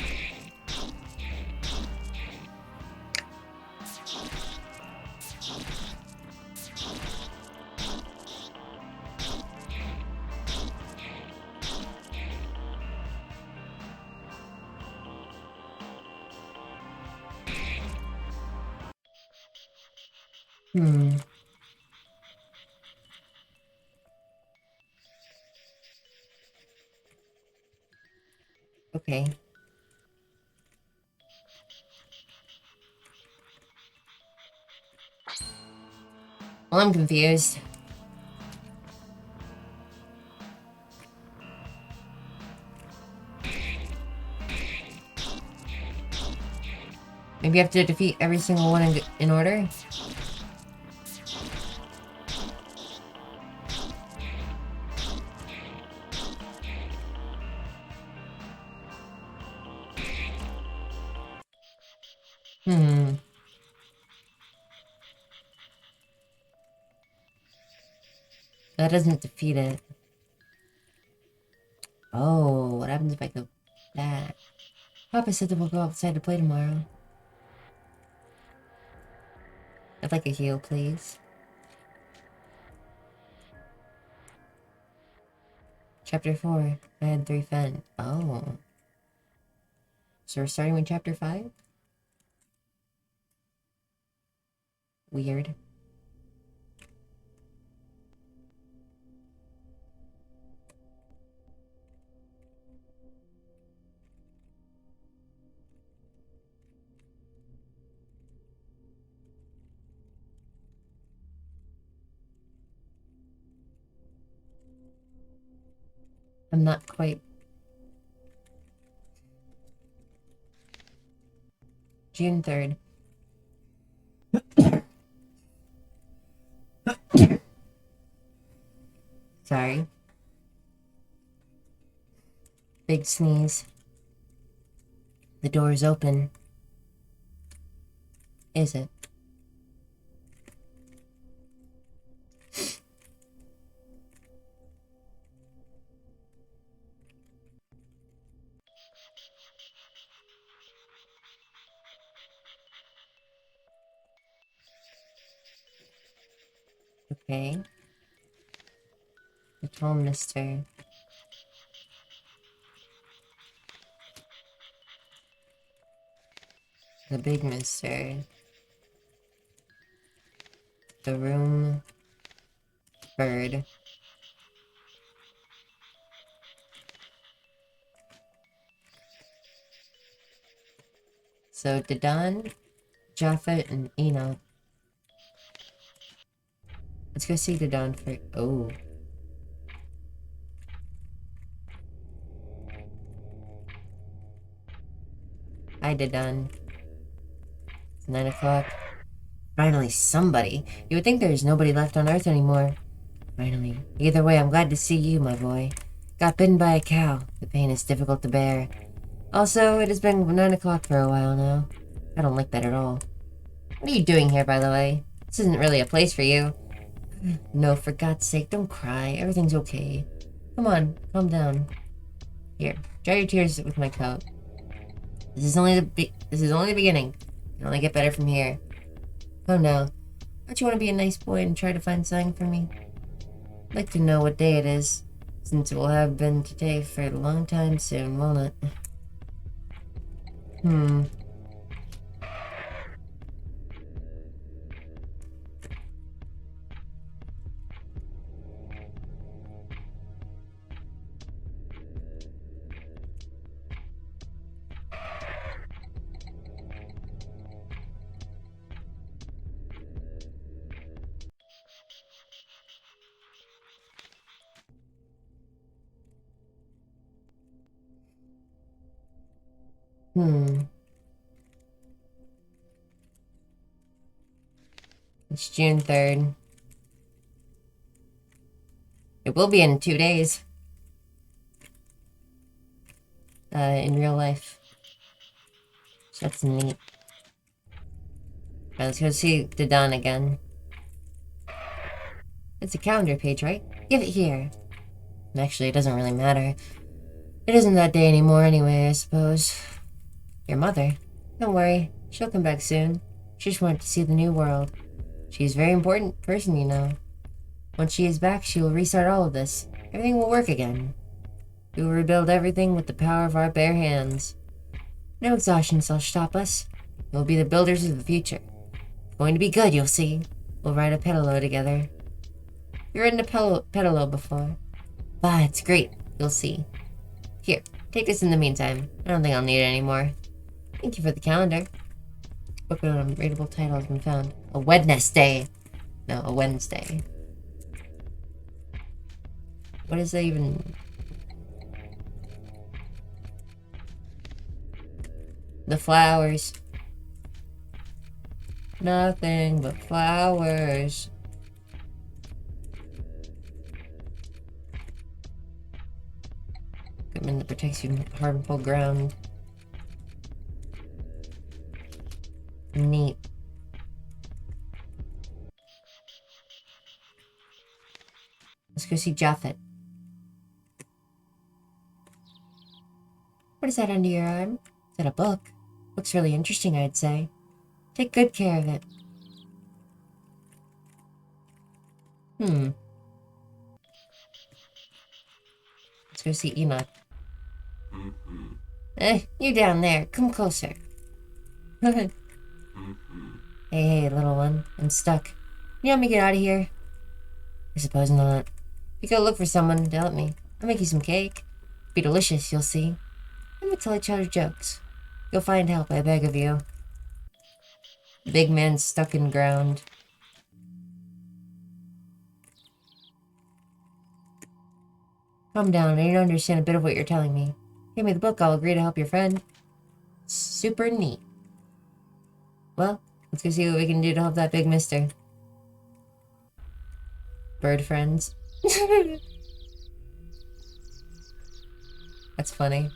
Okay. Well, I'm confused. Maybe you have to defeat every single one in order? That doesn't defeat it. Oh, what happens if I go that? Papa said that we'll go outside to play tomorrow. I'd like a heal, please. Chapter 4. I had 3 fen. Oh. So we're starting with Chapter 5? Weird. I'm not quite... June 3rd. Sorry. Big sneeze. The door is open. Is it? Okay. The tall mister. The big mister. The room. Bird. So, Dadan, Japhet, and Enoch. Let's go see Dadan for... Oh. Hi, Dadan. It's 9 o'clock. Finally, somebody. You would think there's nobody left on Earth anymore. Finally. Either way, I'm glad to see you, my boy. Got bitten by a cow. The pain is difficult to bear. Also, it has been 9 o'clock for a while now. I don't like that at all. What are you doing here, by the way? This isn't really a place for you. No, for God's sake, don't cry. Everything's okay. Come on, calm down. Here, dry your tears with my coat. This is only the beginning. It can only get better from here. Come now. Don't you want to be a nice boy and try to find something for me? I'd like to know what day it is, since it will have been today for a long time soon, won't it? It's June 3rd. It will be in 2 days. In real life. So that's neat. Alright, let's go see the Dawn again. It's a calendar page, right? Give it here. Actually, it doesn't really matter. It isn't that day anymore anyway, I suppose. Your mother? Don't worry. She'll come back soon. She just wanted to see the new world. She's a very important person, you know. Once she is back, she will restart all of this. Everything will work again. We will rebuild everything with the power of our bare hands. No exhaustion shall stop us. We'll be the builders of the future. It's going to be good, you'll see. We'll ride a pedalo together. You've ridden a pedalo before. Bah, it's great. You'll see. Here, take this in the meantime. I don't think I'll need it anymore. Thank you for the calendar. Book with an unreadable title has been found. A Wednesday. No, a Wednesday. What is that even? The flowers. Nothing but flowers. Equipment that protects you from harmful ground. Neat. Let's go see Japhet. What is that under your arm? Is that a book? Looks really interesting, I'd say. Take good care of it. Let's go see Enoch. You down there. Come closer. Hey, little one. I'm stuck. You want me to get out of here? I suppose not. You gotta look for someone to help me. I'll make you some cake. It'll be delicious, you'll see. And we'll tell each other jokes. You'll find help, I beg of you. The big man's stuck in ground. Calm down, I don't understand a bit of what you're telling me. Give me the book, I'll agree to help your friend. Super neat. Well, let's go see what we can do to help that big mister. Bird friends. That's funny.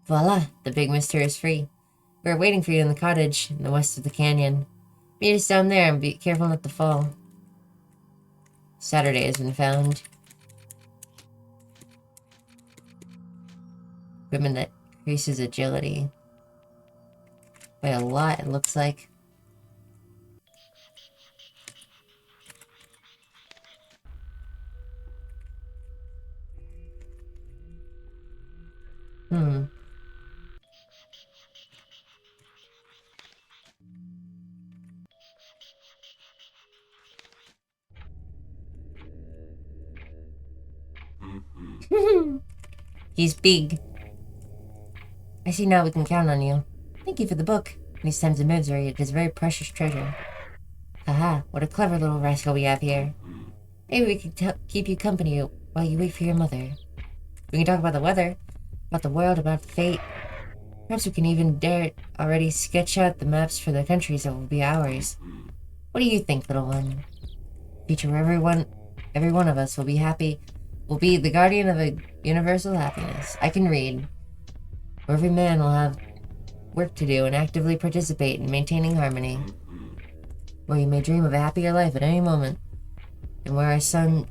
Voila, the big mister is free. We're waiting for you in the cottage in the west of the canyon. Meet us down there and be careful not to fall. Saturday has been found. Equipment that increases agility. By a lot, it looks like. He's big. I see now we can count on you. Thank you for the book. In these times of misery, it is a very precious treasure. Haha, what a clever little rascal we have here. Maybe we can keep you company while you wait for your mother. We can talk about the weather, about the world, about fate. Perhaps we can even dare already sketch out the maps for the countries that will be ours. What do you think, little one? Future where every one of us will be happy, will be the guardian of a universal happiness. I can read. Where every man will have work to do and actively participate in maintaining harmony. Where you may dream of a happier life at any moment. And where our sons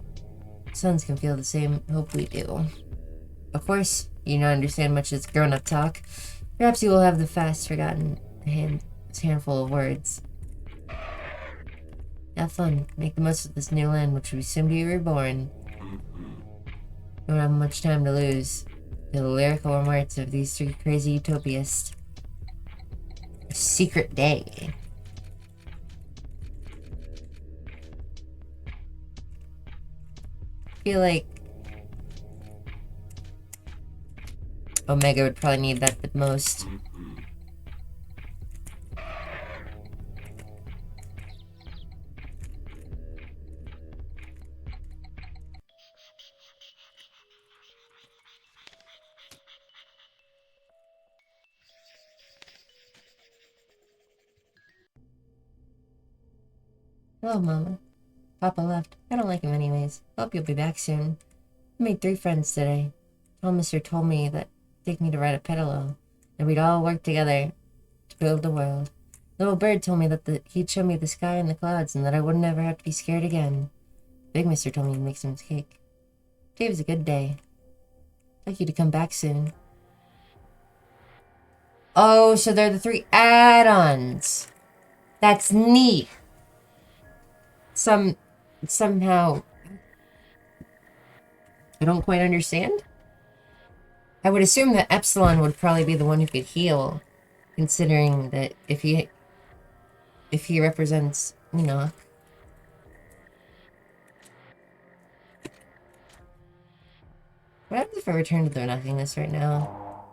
can feel the same hope we do. Of course, you don't understand much of this grown-up talk. Perhaps you will have the fast forgotten handful of words. Have fun. Make the most of this new land which will soon be reborn. We don't have much time to lose. The lyrical remarks of these three crazy utopists. A secret day. I feel like Omega would probably need that the most. Hello, Mama. Papa left. I don't like him anyways. Hope you'll be back soon. I made 3 friends today. Tall Mister told me that take me to ride a pedalo, and we'd all work together to build the world. Little Bird told me that he'd show me the sky and the clouds, and that I wouldn't ever have to be scared again. Big Mister told me he'd make some cake. Today was a good day. I'd like you to come back soon. Oh, so they're the 3 add-ons. That's neat. Somehow, I don't quite understand. I would assume that Epsilon would probably be the one who could heal, considering that if he represents Enoch. What happens if I return to the nothingness right now?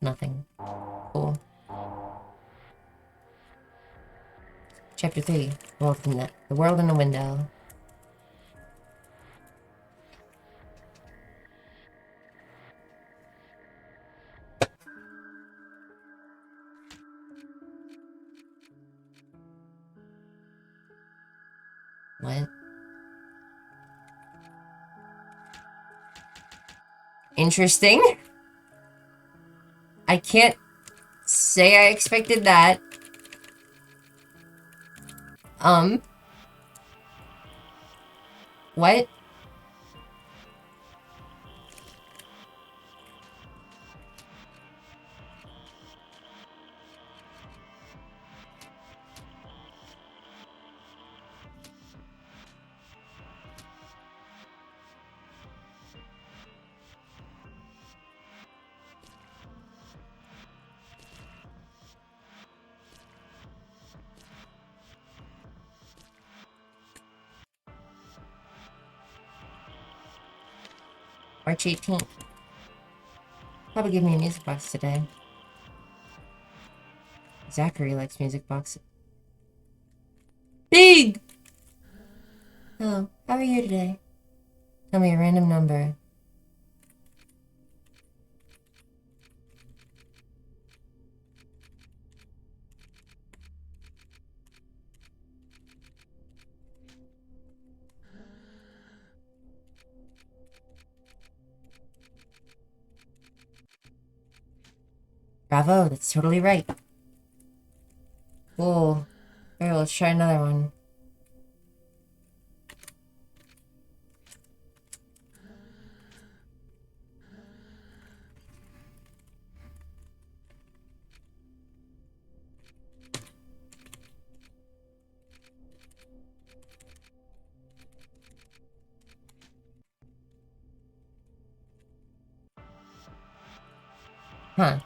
Nothing. Cool. Chapter 3. The world in the window. What? Interesting. I can't say I expected that. What? March 18th. Probably give me a music box today. Zachary likes music boxes. Big! Hello, how are you today? Tell me a random number. Bravo, that's totally right. Cool. Alright, let's try another one. Huh.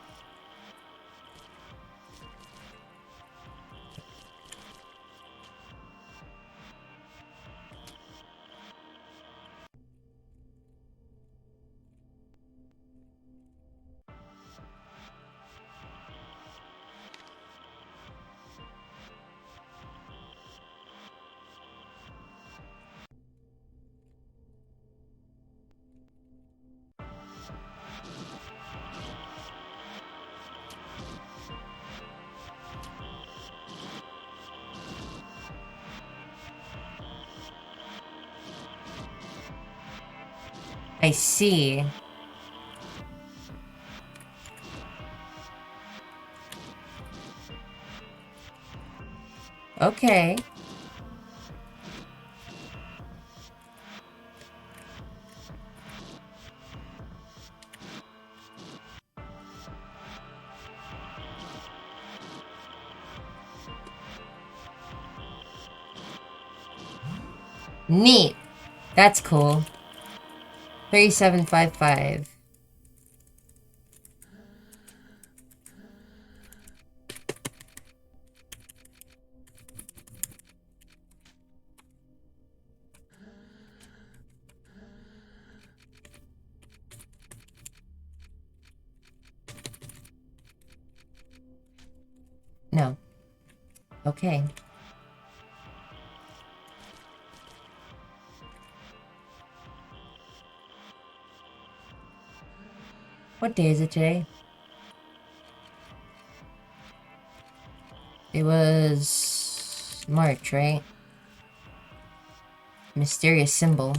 I see. Okay. Neat. That's cool. 3755. No. Okay. What day is it today? It was March, right? Mysterious symbol.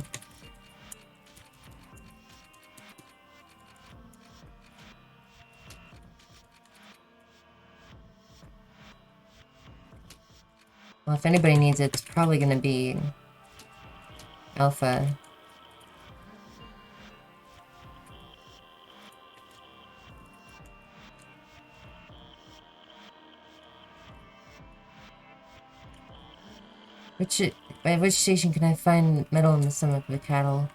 Well, if anybody needs it, it's probably gonna be Alpha. By which station can I find metal in the stomach of a cattle?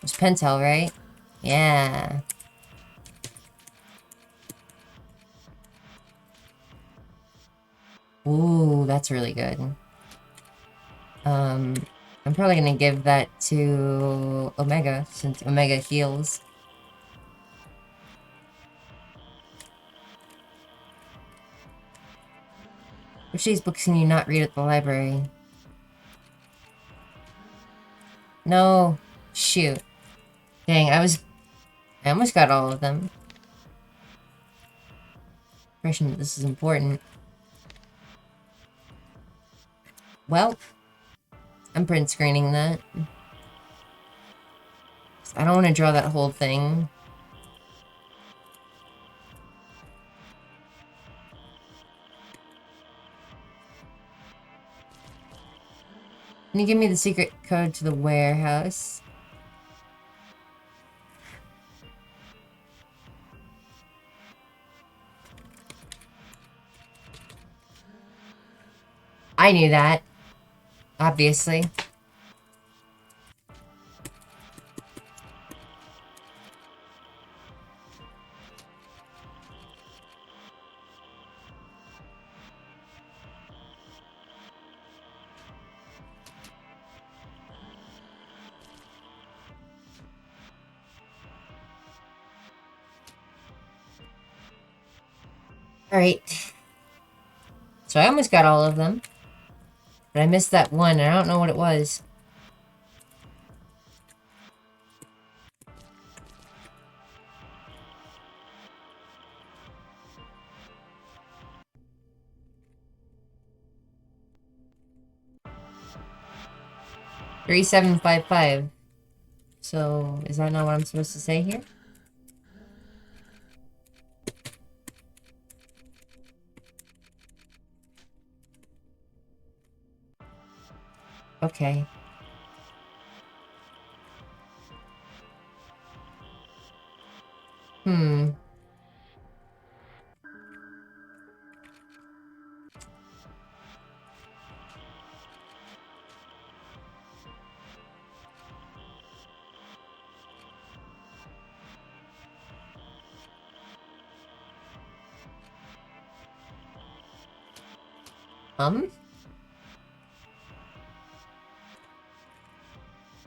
It's Pentel, right? Yeah. Ooh, that's really good. I'm probably gonna give that to Omega, since Omega heals. Which of these books can you not read at the library? No. Shoot. Dang, I almost got all of them. Impression that this is important. Well, I'm print screening that. I don't want to draw that whole thing. Can you give me the secret code to the warehouse? I knew that. Obviously. Alright. So I almost got all of them. But I missed that one, and I don't know what it was. $3755. So, is that not what I'm supposed to say here? Okay. Hmm.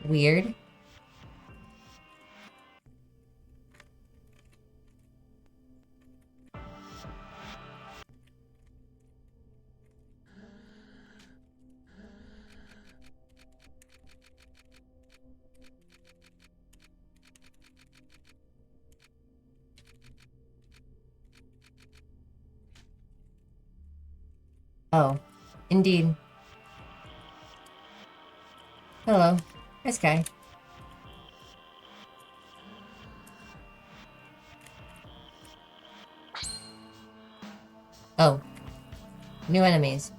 Weird. Oh. Indeed. Hello. Hi, Sky. Oh. New enemies.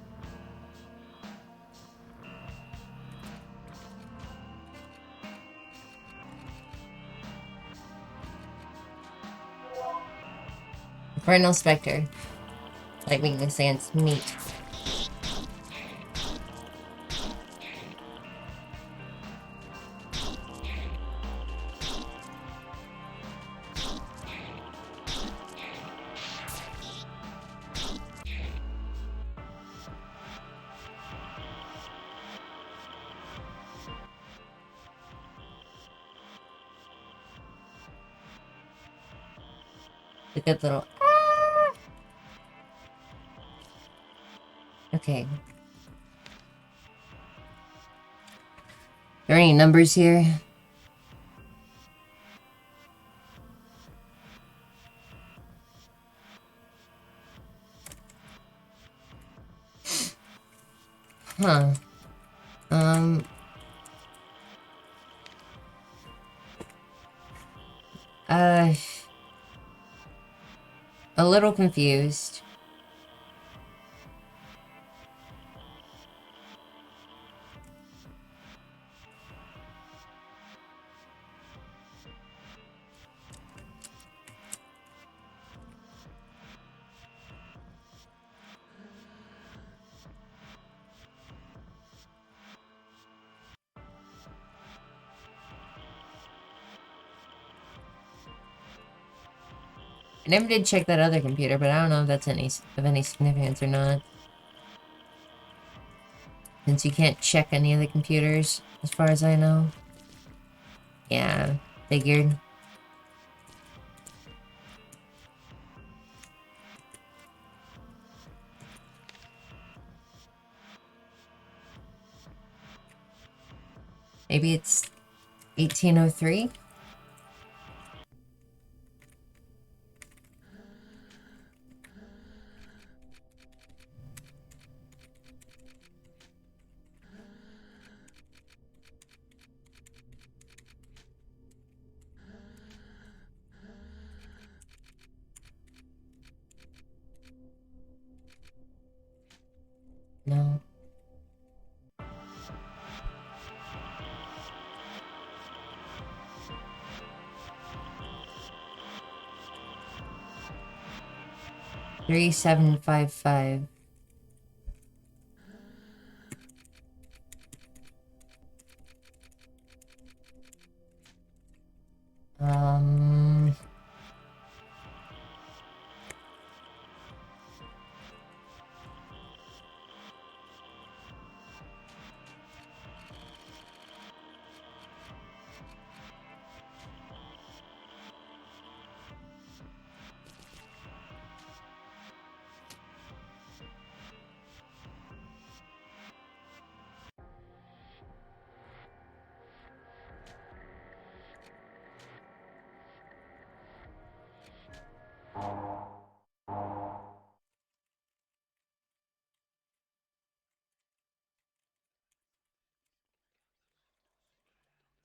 Infernal Spectre. Like weakness against meat. A good little... Ah! Okay. Are there any numbers here? Huh. Um... Uh... A little confused. I never did check that other computer, but I don't know if that's of any significance or not. Since you can't check any of the computers, as far as I know. Yeah, figured. Maybe it's 1803? No. Three, 755. Um...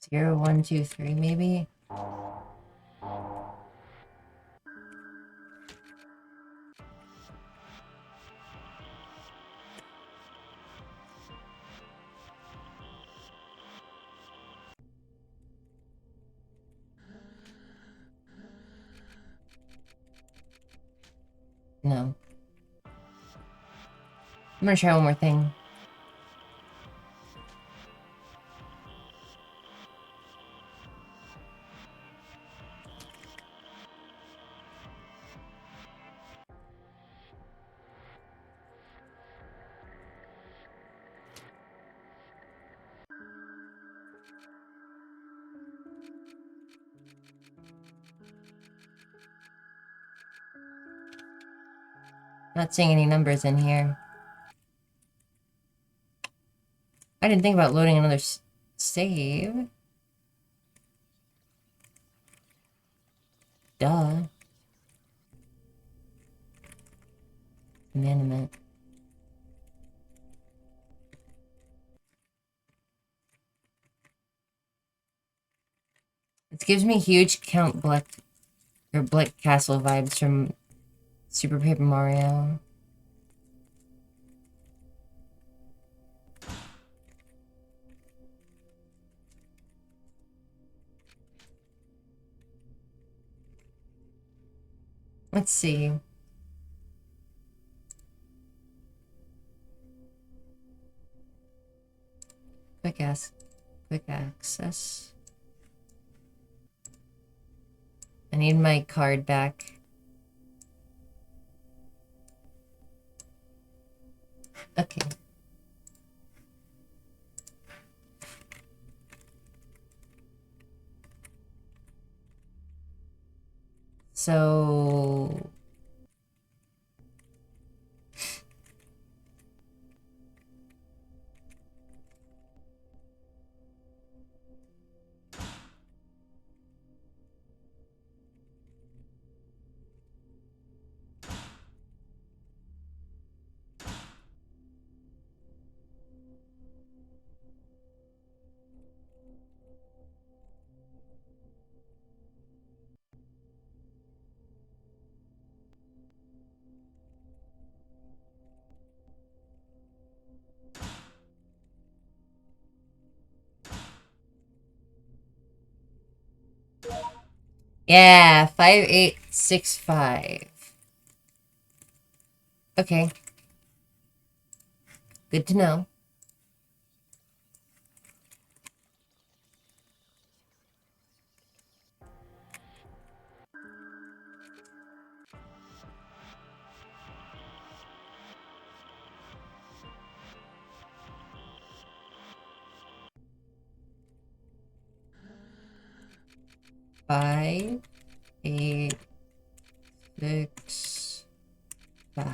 Zero, one, two, three, maybe? No. I'm gonna try one more thing. Not seeing any numbers in here. I didn't think about loading another save. Duh. Inanimate. It gives me huge Count Bleck or Blick Castle vibes from Super Paper Mario. Let's see. Quick access. I need my card back. Okay. So... Yeah, 5865. Okay. Good to know. Five, 8, 6, 5.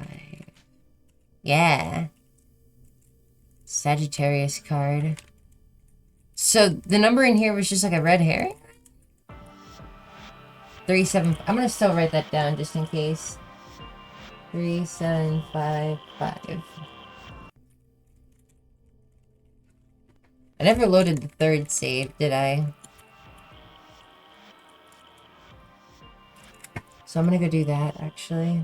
Yeah. Sagittarius card. So the number in here was just like a red herring? 37. I'm gonna still write that down just in case. 3755. I never loaded the third save, did I? So I'm gonna go do that, actually.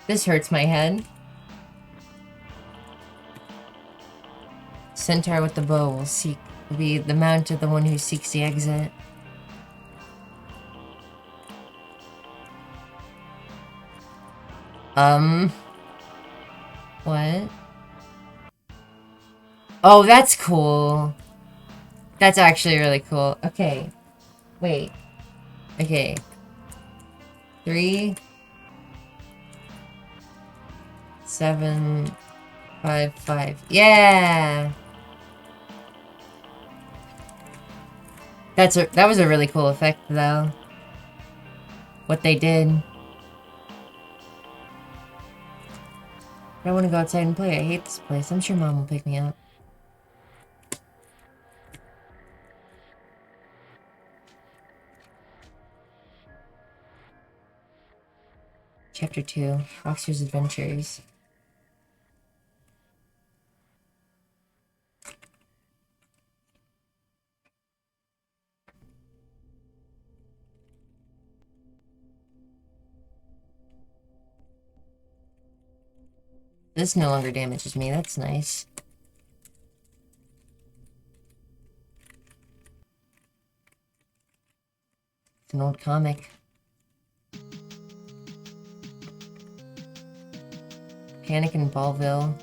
This hurts my head. Centaur with the bow will be the mount of the one who seeks the exit. What? Oh, that's cool. That's actually really cool. Okay. Wait. Okay. 3, 7, 5, 5. Yeah! That was a really cool effect, though. What they did. I want to go outside and play. I hate this place. I'm sure Mom will pick me up. Chapter 2. Foxer's Adventures. This no longer damages me. That's nice. It's an old comic. Panic in Ballville.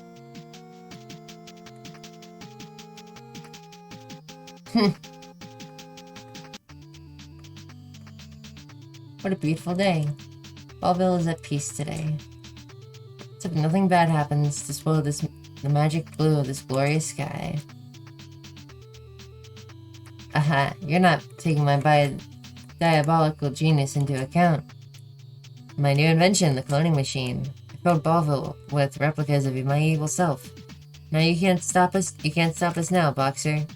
What a beautiful day. Ballville is at peace today. Except nothing bad happens to spoil the magic blue of this glorious sky. Aha, you're not taking my diabolical genius into account. My new invention, the cloning machine. I filled Ballville with replicas of my evil self. Now you can't stop us. You can't stop us now, Boxer.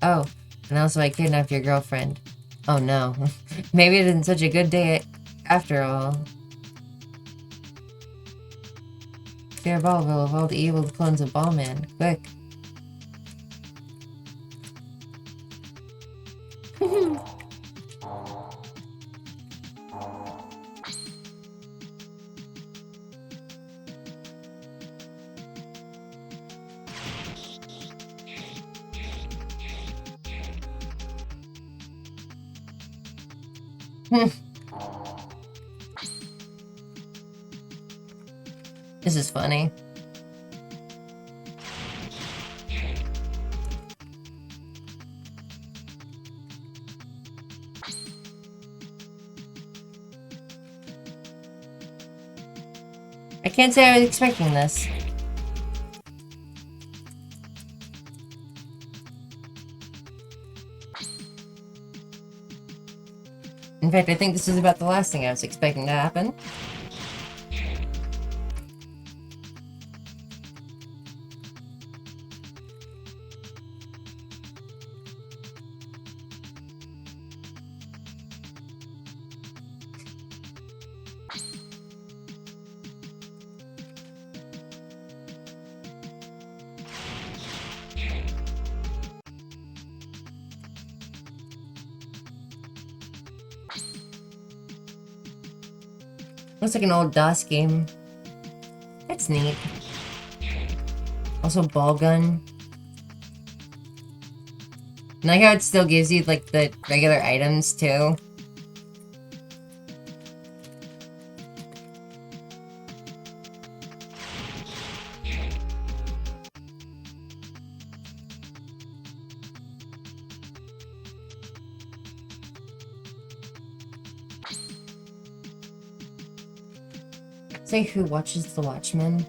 Oh, and also I kidnapped your girlfriend. Oh no. Maybe it isn't such a good day after all. Clear Ballville of all the evil clones of Ballman. Quick. This is funny. I can't say I was expecting this. In fact, I think this is about the last thing I was expecting to happen. Looks like an old DOS game. That's neat. Also, ball gun. And I like how it still gives you, like, the regular items, too. Say who watches the Watchmen?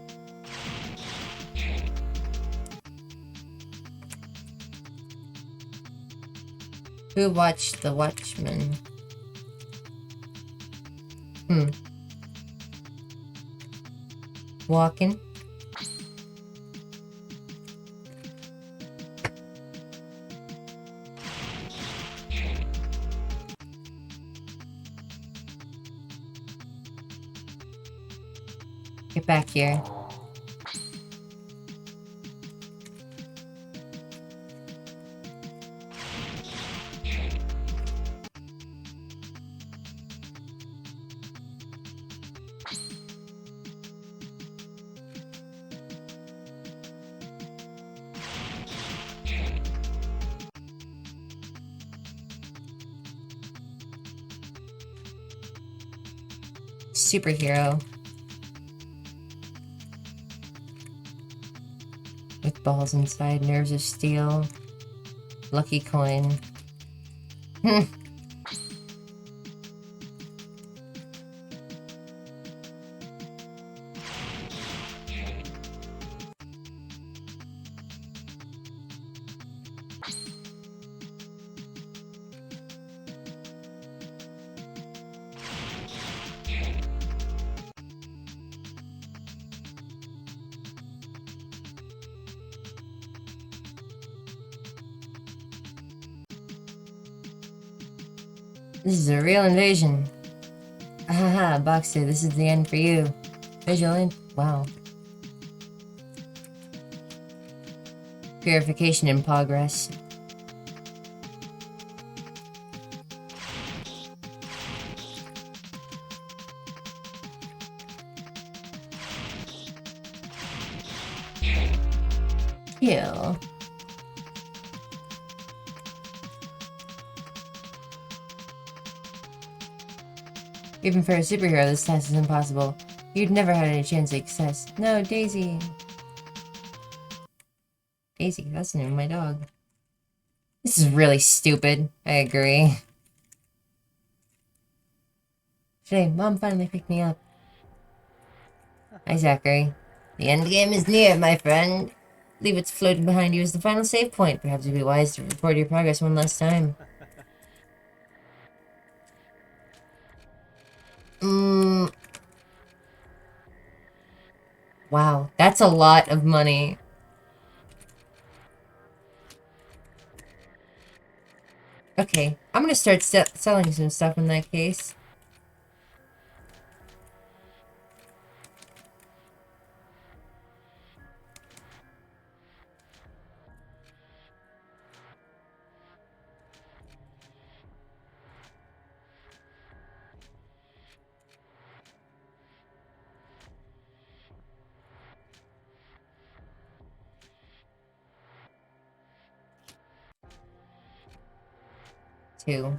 Who watched the Watchmen? Walking? Get back here. Superhero. With balls inside, nerves of steel. Lucky coin. This is a real invasion. Ahaha, Boxer, this is the end for you. Vigilant? Wow. Purification in progress. Kill. Even for a superhero, this task is impossible. You'd never had any chance of success. No, Daisy. Daisy, that's the name of my dog. This is really stupid. I agree. Today, Mom finally picked me up. Hi, Zachary. The end game is near, my friend. Leave what's floating behind you as the final save point. Perhaps it'd be wise to record your progress one last time. Wow, that's a lot of money. Okay, I'm gonna start selling some stuff in that case. Two.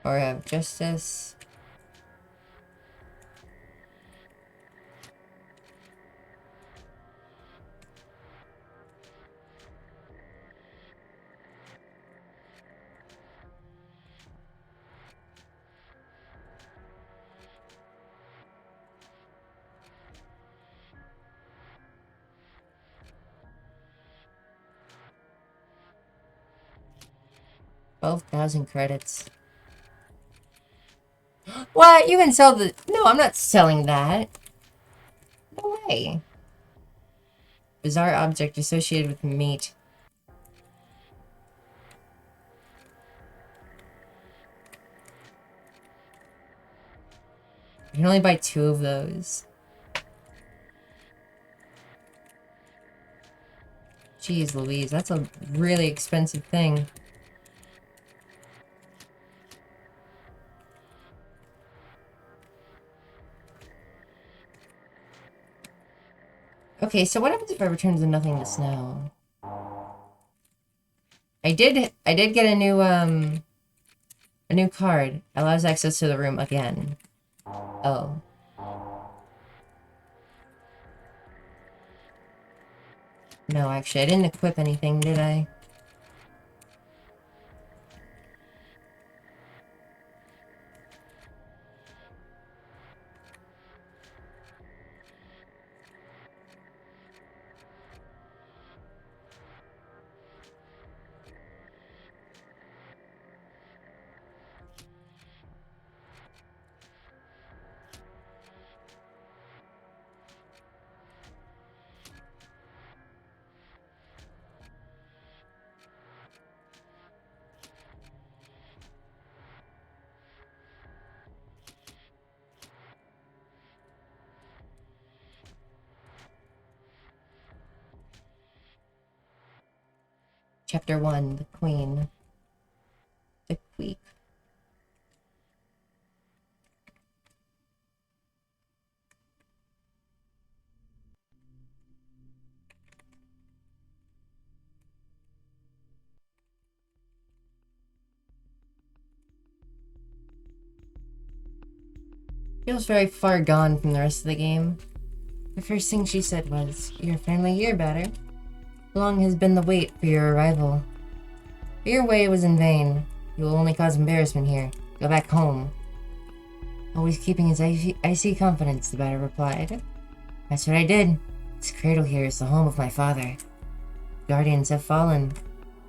Or have justice. $12,000 credits. What? You can sell the... No, I'm not selling that. No way. Bizarre object associated with meat. You can only buy 2 of those. Jeez Louise, that's a really expensive thing. Okay, so what happens if I return to nothingness now? I did get a new card. Allows access to the room again. Oh. No, actually, I didn't equip anything, did I? Chapter 1, The Queen. The Queek. Feels very far gone from the rest of the game. The first thing she said was, "You're finally here, Batter. Long has been the wait for your arrival. But your way was in vain. You will only cause embarrassment here. Go back home." Always keeping his icy confidence, the Batter replied. "That's what I did. This cradle here is the home of my father. Guardians have fallen.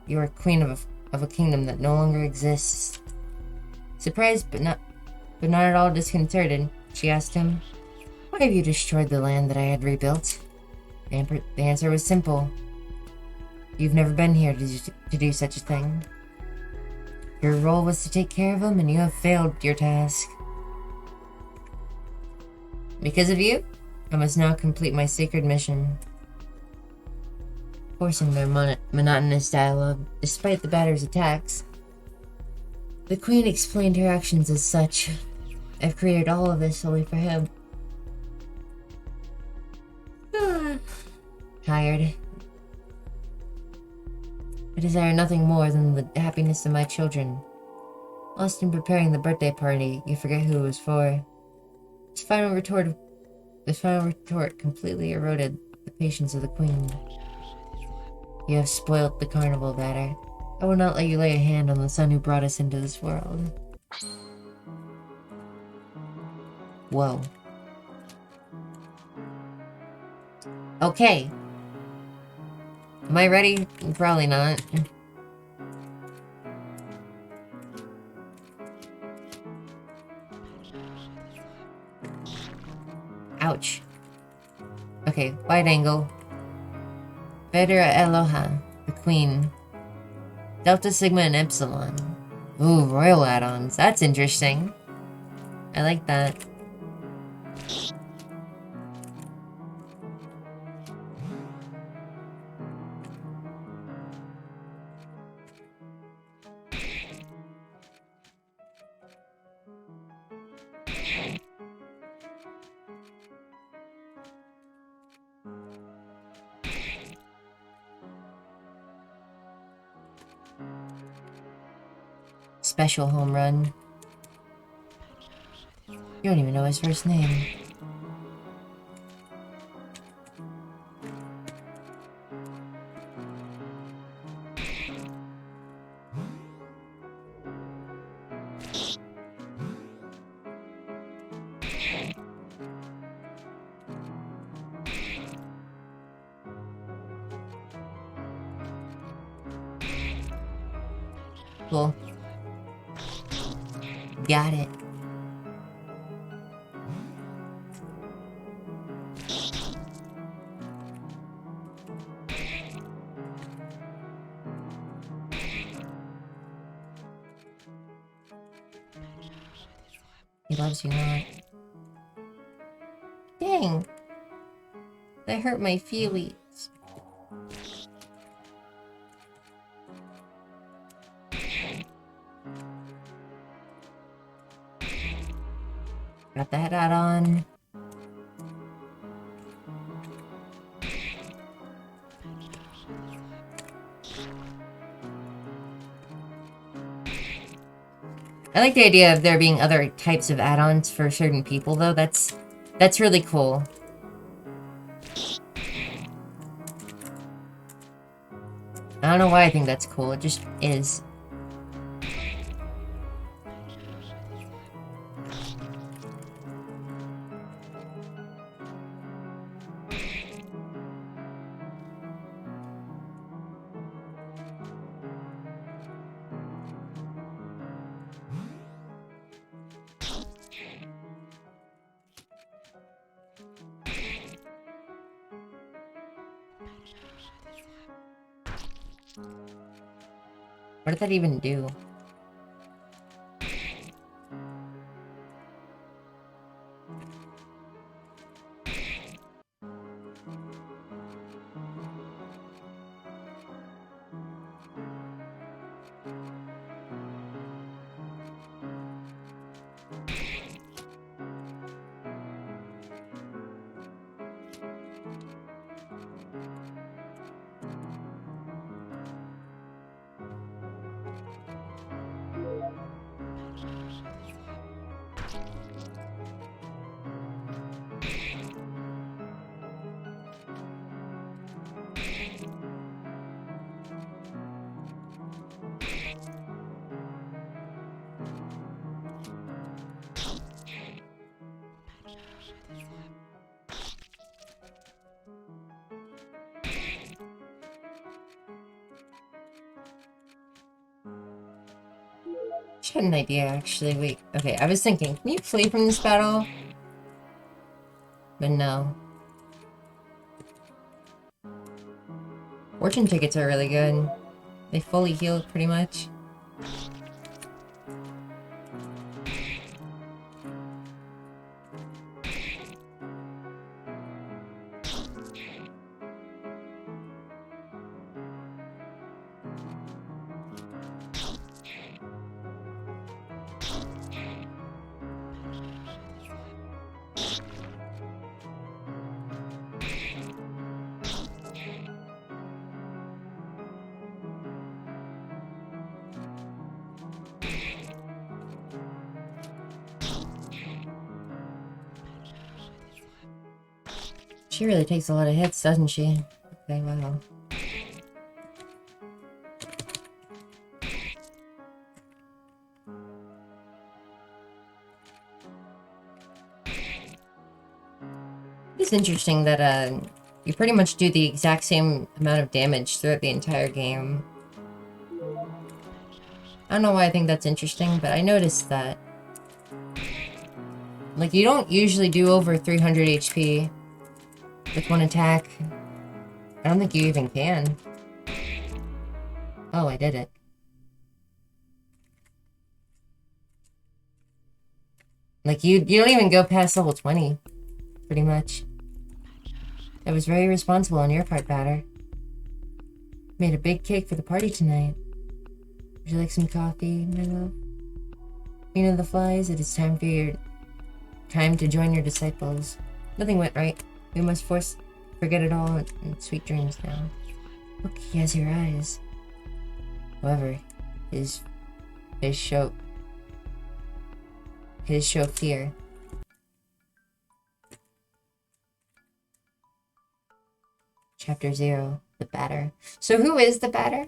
You are queen of a kingdom that no longer exists." Surprised but not at all disconcerted, she asked him, "Why have you destroyed the land that I had rebuilt?" The answer was simple. "You've never been here to do such a thing. Your role was to take care of them, and you have failed your task. Because of you, I must now complete my sacred mission." Forcing their monotonous dialogue, despite the Batter's attacks, the Queen explained her actions as such. "I've created all of this solely for him." Tired. "I desire nothing more than the happiness of my children. Lost in preparing the birthday party, you forget who it was for." This final retort completely eroded the patience of the Queen. "You have spoilt the carnival, Batter. I will not let you lay a hand on the son who brought us into this world." Whoa. Okay. Am I ready? Probably not. Ouch. Okay, wide angle. Vedera Eloha, the Queen. Delta, Sigma, and Epsilon. Ooh, royal add-ons. That's interesting. I like that. Special home run. You don't even know his first name. Cool. Got it. He loves you not. Dang. That hurt my feelies. got that add-on. I like the idea of there being other types of add-ons for certain people, though. That's really cool. I don't know why I think that's cool. It just is. What did that even do? I had an idea, actually. Wait, okay, I was thinking, can you flee from this battle? But no. Fortune tickets are really good. They fully heal pretty much. She really takes a lot of hits, doesn't she? Okay, wow. It's interesting that, you pretty much do the exact same amount of damage throughout the entire game. I don't know why I think that's interesting, but I noticed that. Like, you don't usually do over 300 HP with one attack. I don't think you even can. Oh, I did it. Like, you don't even go past level 20, pretty much. That was very responsible on your part, Batter. Made a big cake for the party tonight. Would you like some coffee, my love? You know the flies, it is time to join your disciples. Nothing went right. We must forget it all and sweet dreams now. Look, he has your eyes. However, his show fear. Chapter 0, the Batter. So who is the Batter?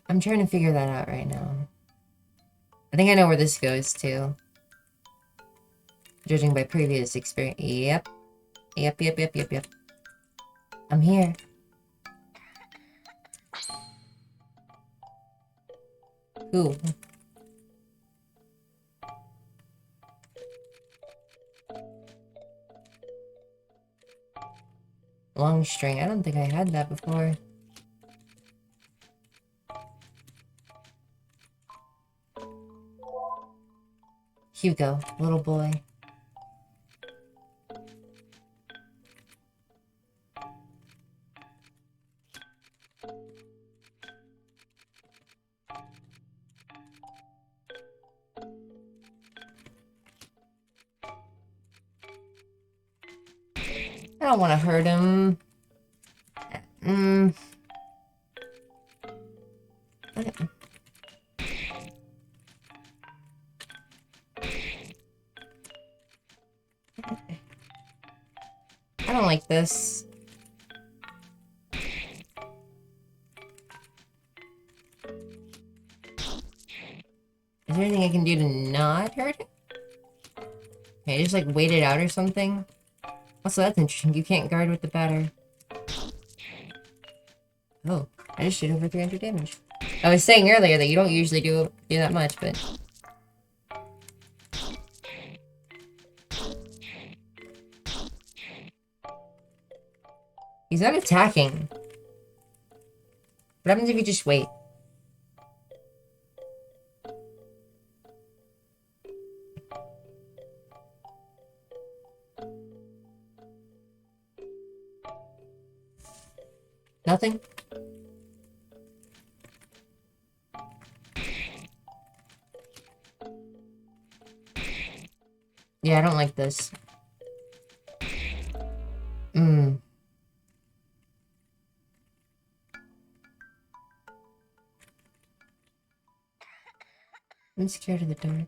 I'm trying to figure that out right now. I think I know where this goes to. Judging by previous experience. Yep. Yep. I'm here. Ooh. Long string. I don't think I had that before. Hugo, little boy. I don't want to hurt him. Mm. I don't like this. Is there anything I can do to not hurt him? Can I just like wait it out or something? Also, that's interesting. You can't guard with the batter. Oh, I just did over 300 damage. I was saying earlier that you don't usually do that much, but... He's not attacking. What happens if you just wait? Nothing? Yeah, I don't like this. I'm scared of the dark.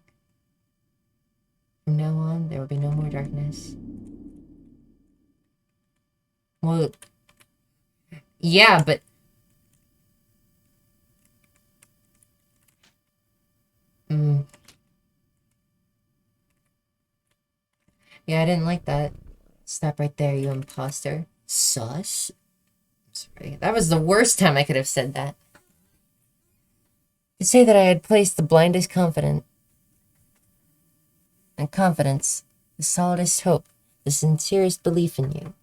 From now on, there will be no more darkness. Well... Yeah, but... Yeah, I didn't like that. Stop right there, you imposter. Sus? I'm sorry. That was the worst time I could have said that. To say that I had placed the blindest confidence, the solidest hope, the sincerest belief in you.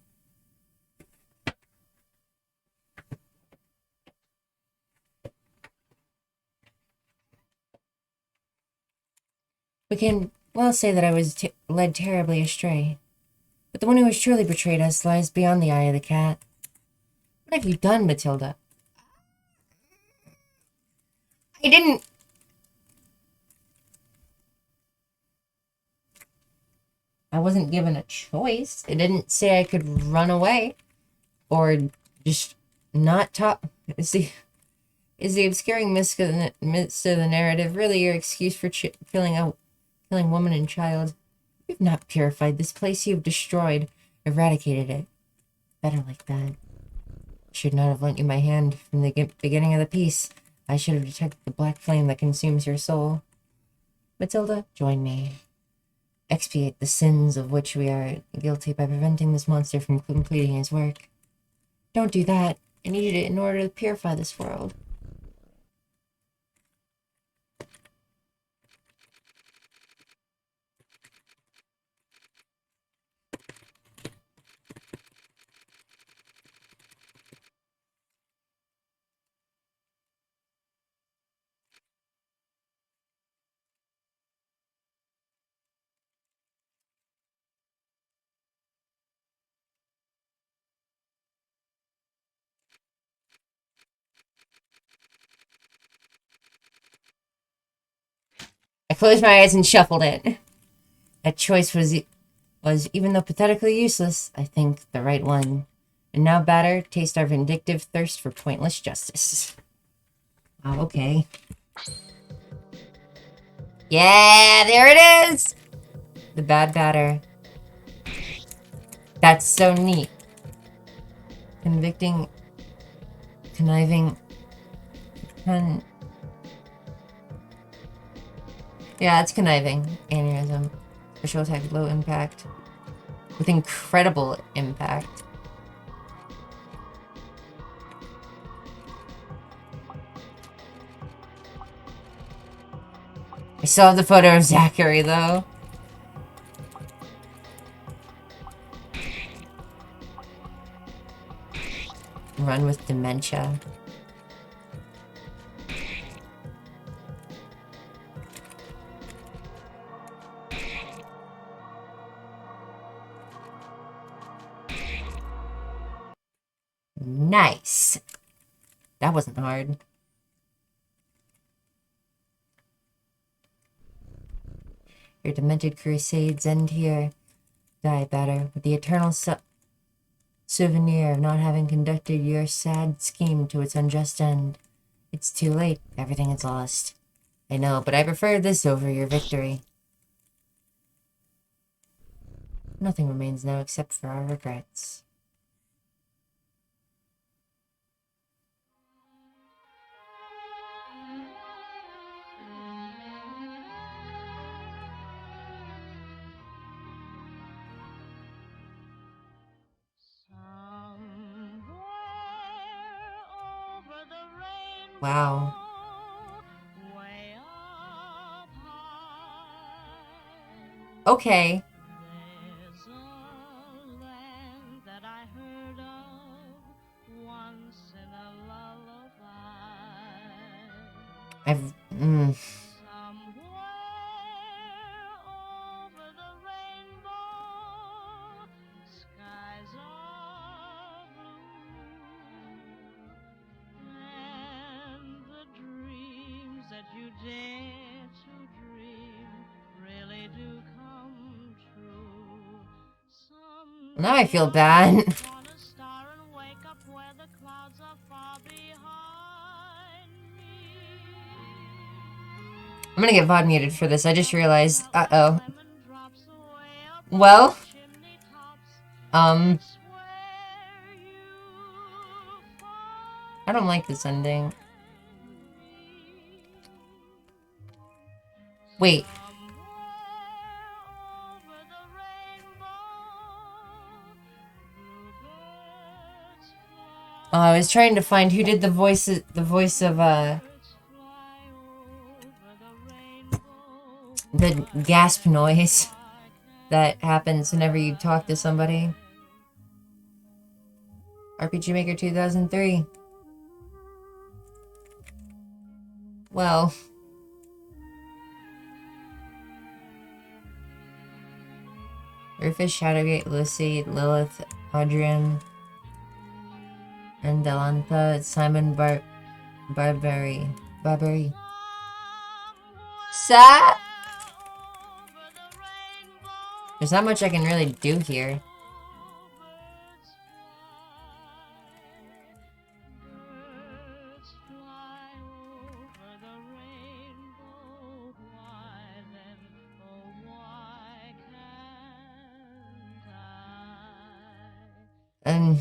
We can well say that I was led terribly astray. But the one who has truly betrayed us lies beyond the eye of the cat. What have you done, Matilda? I didn't... I wasn't given a choice. It didn't say I could run away. Or just not talk. Is the obscuring midst of the narrative really your excuse for killing woman and child? You've not purified this place. You've destroyed, eradicated it. Better like that. I should not have lent you my hand from the beginning of the piece. I should have detected the black flame that consumes your soul. Matilda, join me. Expiate the sins of which we are guilty by preventing this monster from completing his work. Don't do that. I needed it in order to purify this world. I closed my eyes and shuffled it. That choice was, even though pathetically useless, I think the right one. And now, batter, taste our vindictive thirst for pointless justice. Wow, okay. Yeah, there it is! The bad batter. That's so neat. Convicting, conniving, yeah, it's conniving. Aneurysm. Special attack, low impact. With incredible impact. I still have the photo of Zachary, though. Run with dementia. Nice. That wasn't hard. Your demented crusades end here. Die better with the eternal souvenir of not having conducted your sad scheme to its unjust end. It's too late. Everything is lost. I know, but I prefer this over your victory. Nothing remains now except for our regrets. Wow. Okay. I've... Now I feel bad. I'm gonna get VOD muted for this. I just realized. Uh-oh. Well. I don't like this ending. Wait. Oh, I was trying to find who did the voice of, the gasp noise that happens whenever you talk to somebody. RPG Maker 2003. Well. Rufus, Shadowgate, Lucy, Lilith, Adrian, and Delantha, Simon Barbary. Sa! There's not much I can really do here. And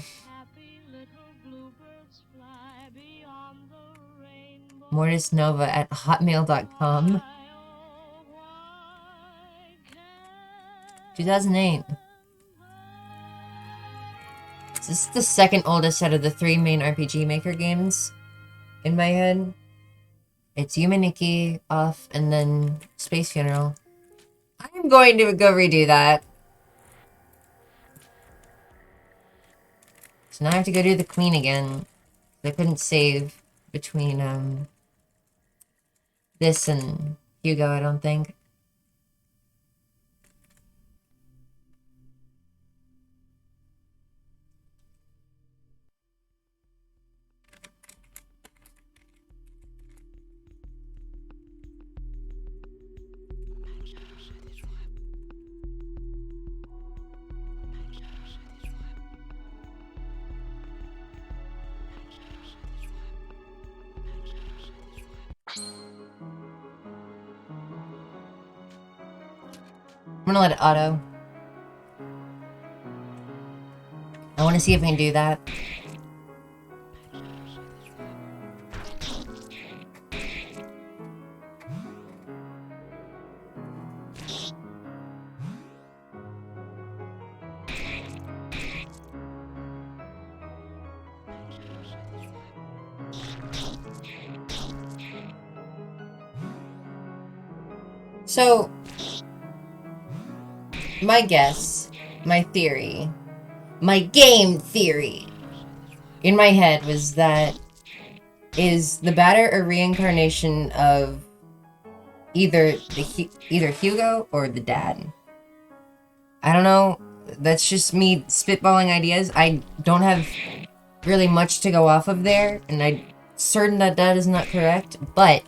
mortisnova@hotmail.com. 2008. This is the second oldest out of the 3 main RPG Maker games in my head. It's Yume-Nikki, Off, and then Space Funeral. I'm going to go redo that. So now I have to go do the Queen again. I couldn't save between this and Hugo, I don't think. I'm gonna let it auto. I want to see if I can do that. So, my guess, my theory, my game theory in my head was that is the batter a reincarnation of either Hugo or the dad? I don't know. That's just me spitballing ideas. I don't have really much to go off of there, and I'm certain that that is not correct, but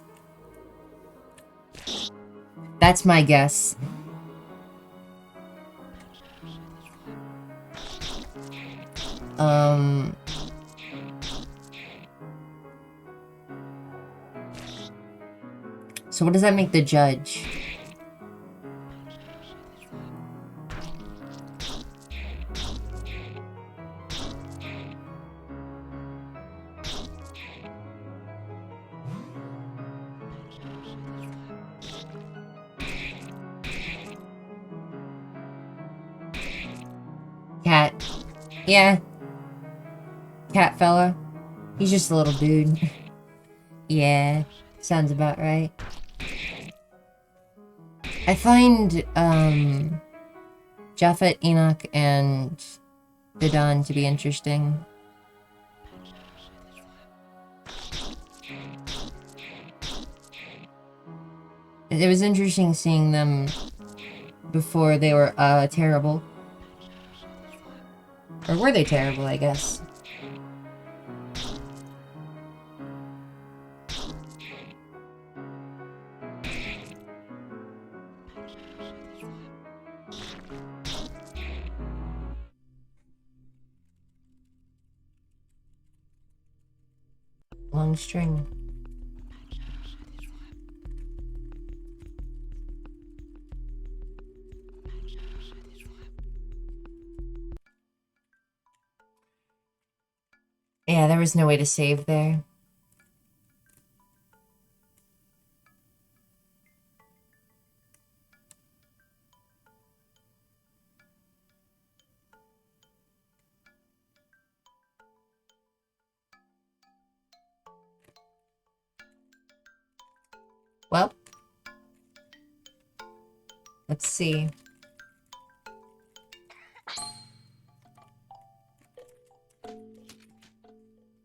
that's my guess. So what does that make the judge? Cat. Yeah. Cat fella. He's just a little dude. Yeah. Sounds about right. I find, Japhet, Enoch, and Dedan to be interesting. It was interesting seeing them before they were, terrible. Or were they terrible, I guess? Long string. Yeah, there was no way to save there. Well, let's see.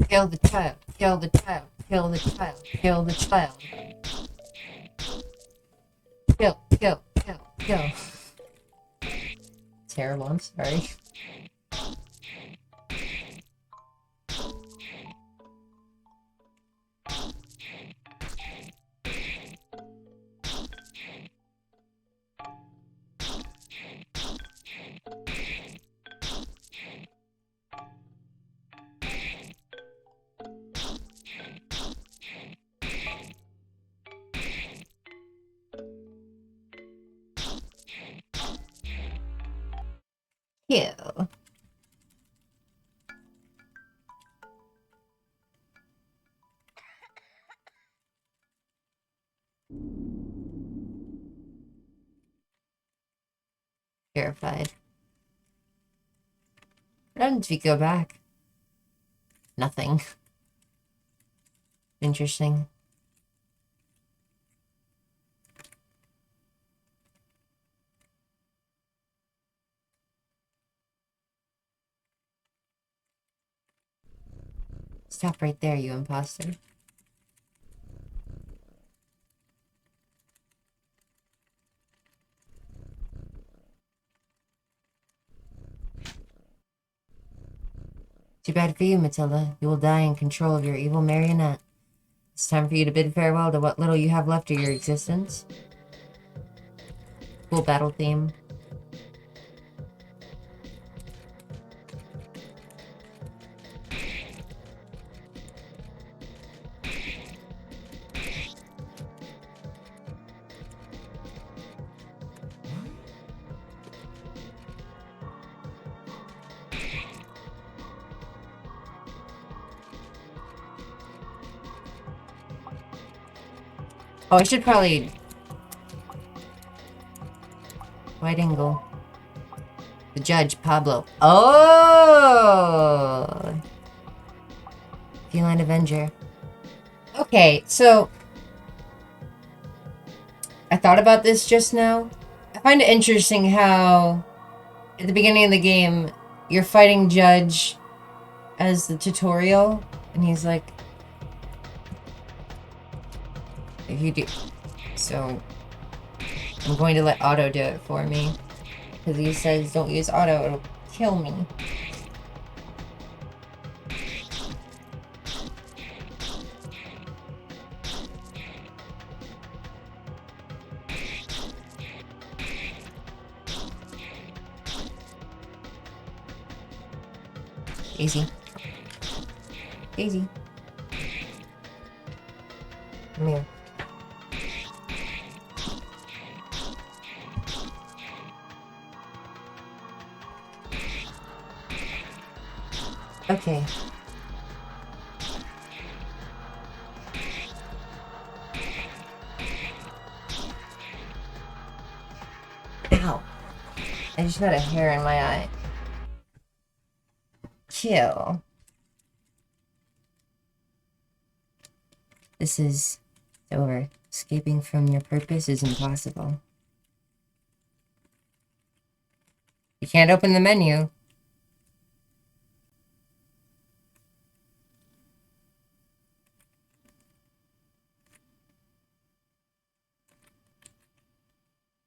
Kill the child, kill the child, kill the child, kill the child. Kill. Terrible, I'm sorry. Kill. Terrified. What happens if you go back? Nothing. Interesting. Stop right there, you imposter. Too bad for you, Matilda. You will die in control of your evil marionette. It's time for you to bid farewell to what little you have left of your existence. Cool battle theme. Oh, I should probably... Wide angle. The judge, Pablo. Oh! Feline Avenger. Okay, so... I thought about this just now. I find it interesting how... At the beginning of the game, you're fighting Judge as the tutorial. And he's like... If you do... So... I'm going to let Otto do it for me. Because he says, don't use Otto, it'll kill me. Easy. Easy. Come here. Okay. Ow. I just got a hair in my eye. Kill. This is over. Escaping from your purpose is impossible. You can't open the menu.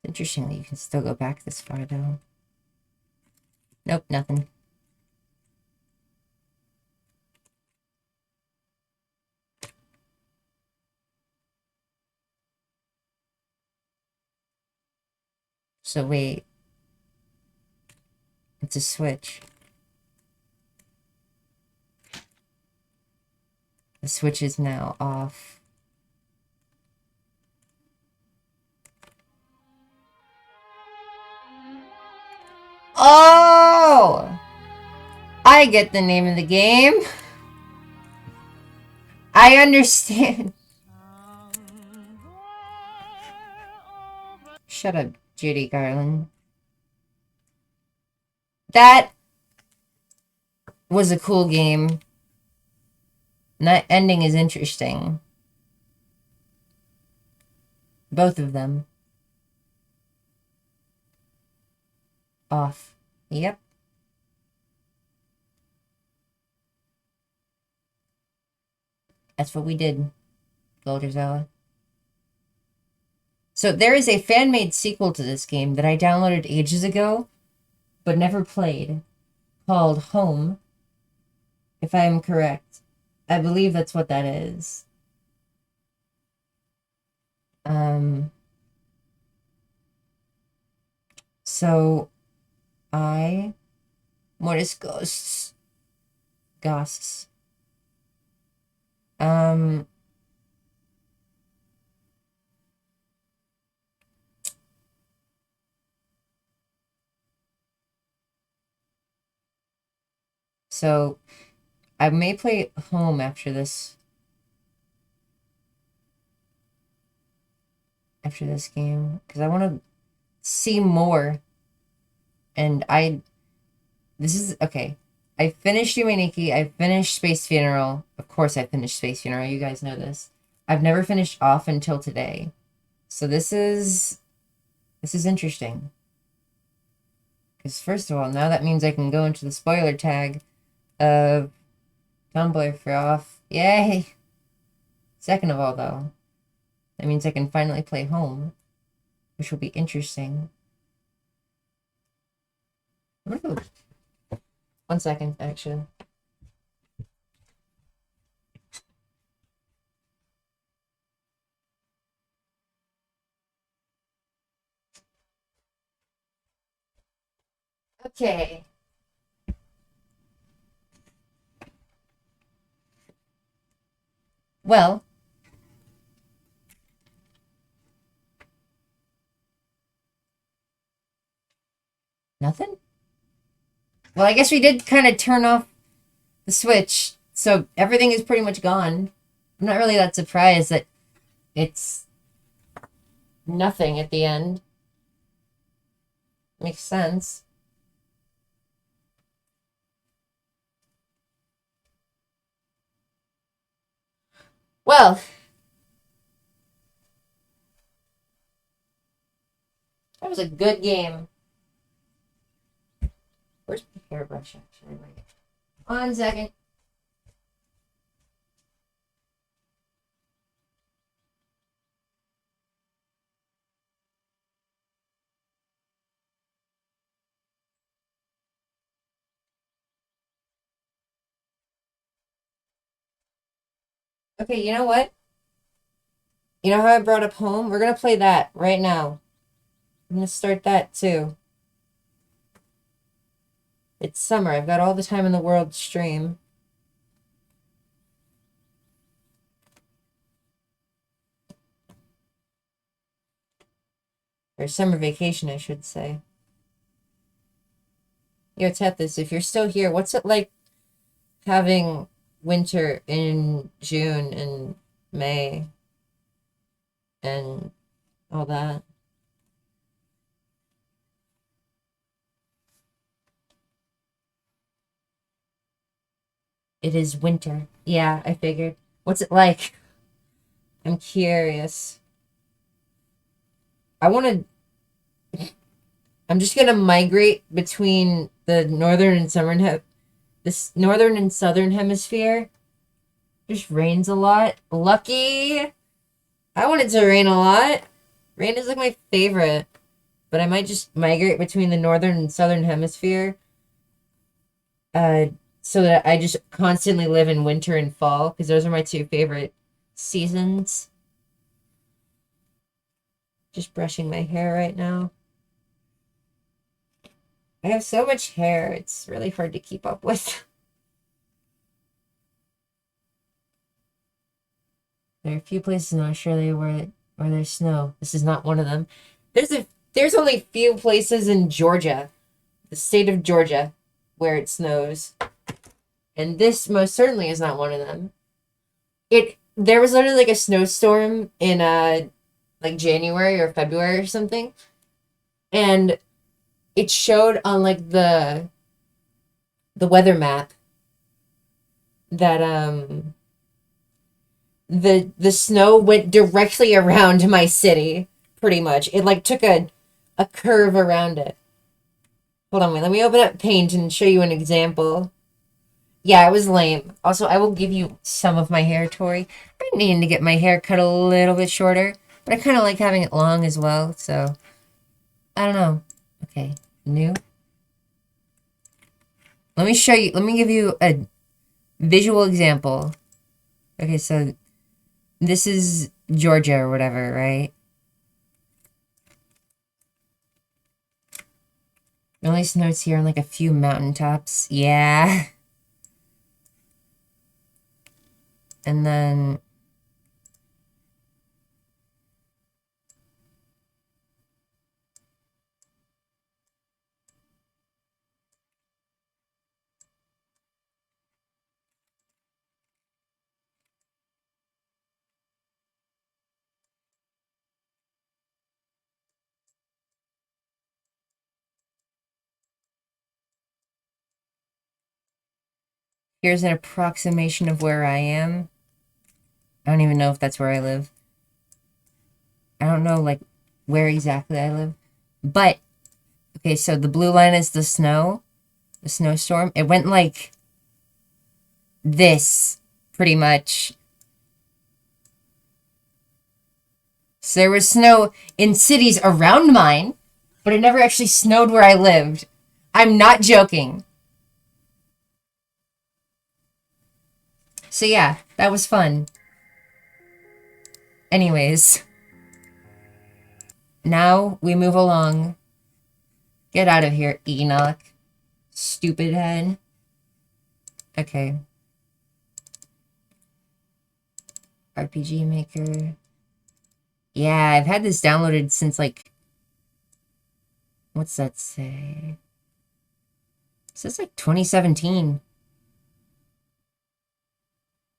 Interesting that you can still go back this far, though. Nope, nothing. So wait. It's a switch. The switch is now off. Oh! I get the name of the game. I understand. Shut up, Judy Garland. That was a cool game. That ending is interesting. Both of them. Off. Yep. That's what we did, Golderzella. So there is a fan-made sequel to this game that I downloaded ages ago, but never played, called Home, if I am correct. I believe that's what that is. So what is ghosts? Ghosts. So I may play Home after this. After this game, because I want to see more. And this is, okay. I finished Yumeniki, I finished Space Funeral. Of course I finished Space Funeral, you guys know this. I've never finished Off until today. So this is interesting. Because first of all, now that means I can go into the spoiler tag of Tumblr for Off. Yay! Second of all, though, that means I can finally play Home, which will be interesting. I'm gonna go. 1 second, actually. Okay. Well, nothing? Well, I guess we did kind of turn off the switch, so everything is pretty much gone. I'm not really that surprised that it's nothing at the end. Makes sense. Well, that was a good game. Where's my hairbrush, actually? Wait. 1 second. Okay, you know what? You know how I brought up Home? We're gonna play that right now. I'm gonna start that too. It's summer. I've got all the time in the world to stream. Or summer vacation, I should say. Yo, Tethys, if you're still here, what's it like having winter in June and May and all that? It is winter. Yeah, I figured. What's it like? I'm curious. I want to. I'm just gonna migrate between the northern and this northern and southern hemisphere. Just rains a lot. Lucky. I want it to rain a lot. Rain is like my favorite, but I might just migrate between the northern and southern hemisphere. Uh, so that I just constantly live in winter and fall because those are my two favorite seasons. Just brushing my hair right now. I have so much hair, it's really hard to keep up with. There are a few places in Australia where there's snow. This is not one of them. There's only a few places in Georgia, the state of Georgia, where it snows. And this most certainly is not one of them. There was literally like a snowstorm in like January or February or something. And it showed on like the weather map that the snow went directly around my city, pretty much. It like took a curve around it. Hold on, wait, let me open up Paint and show you an example. Yeah, it was lame. Also, I will give you some of my hair, Tori. I'm needing to get my hair cut a little bit shorter, but I kind of like having it long as well, so I don't know. Okay, new. Let me give you a visual example. Okay, so this is Georgia or whatever, right? It only snows here on like a few mountaintops. Yeah. And then here's an approximation of where I am. I don't even know if that's where I live. I don't know like where exactly I live. But okay, so the blue line is the snowstorm. It went like this pretty much. So there was snow in cities around mine, but it never actually snowed where I lived. I'm not joking. So yeah, that was fun. Anyways, now we move along. Get out of here, Enoch. Stupid head. Okay. RPG Maker. Yeah, I've had this downloaded since like... What's that say? It says like 2017.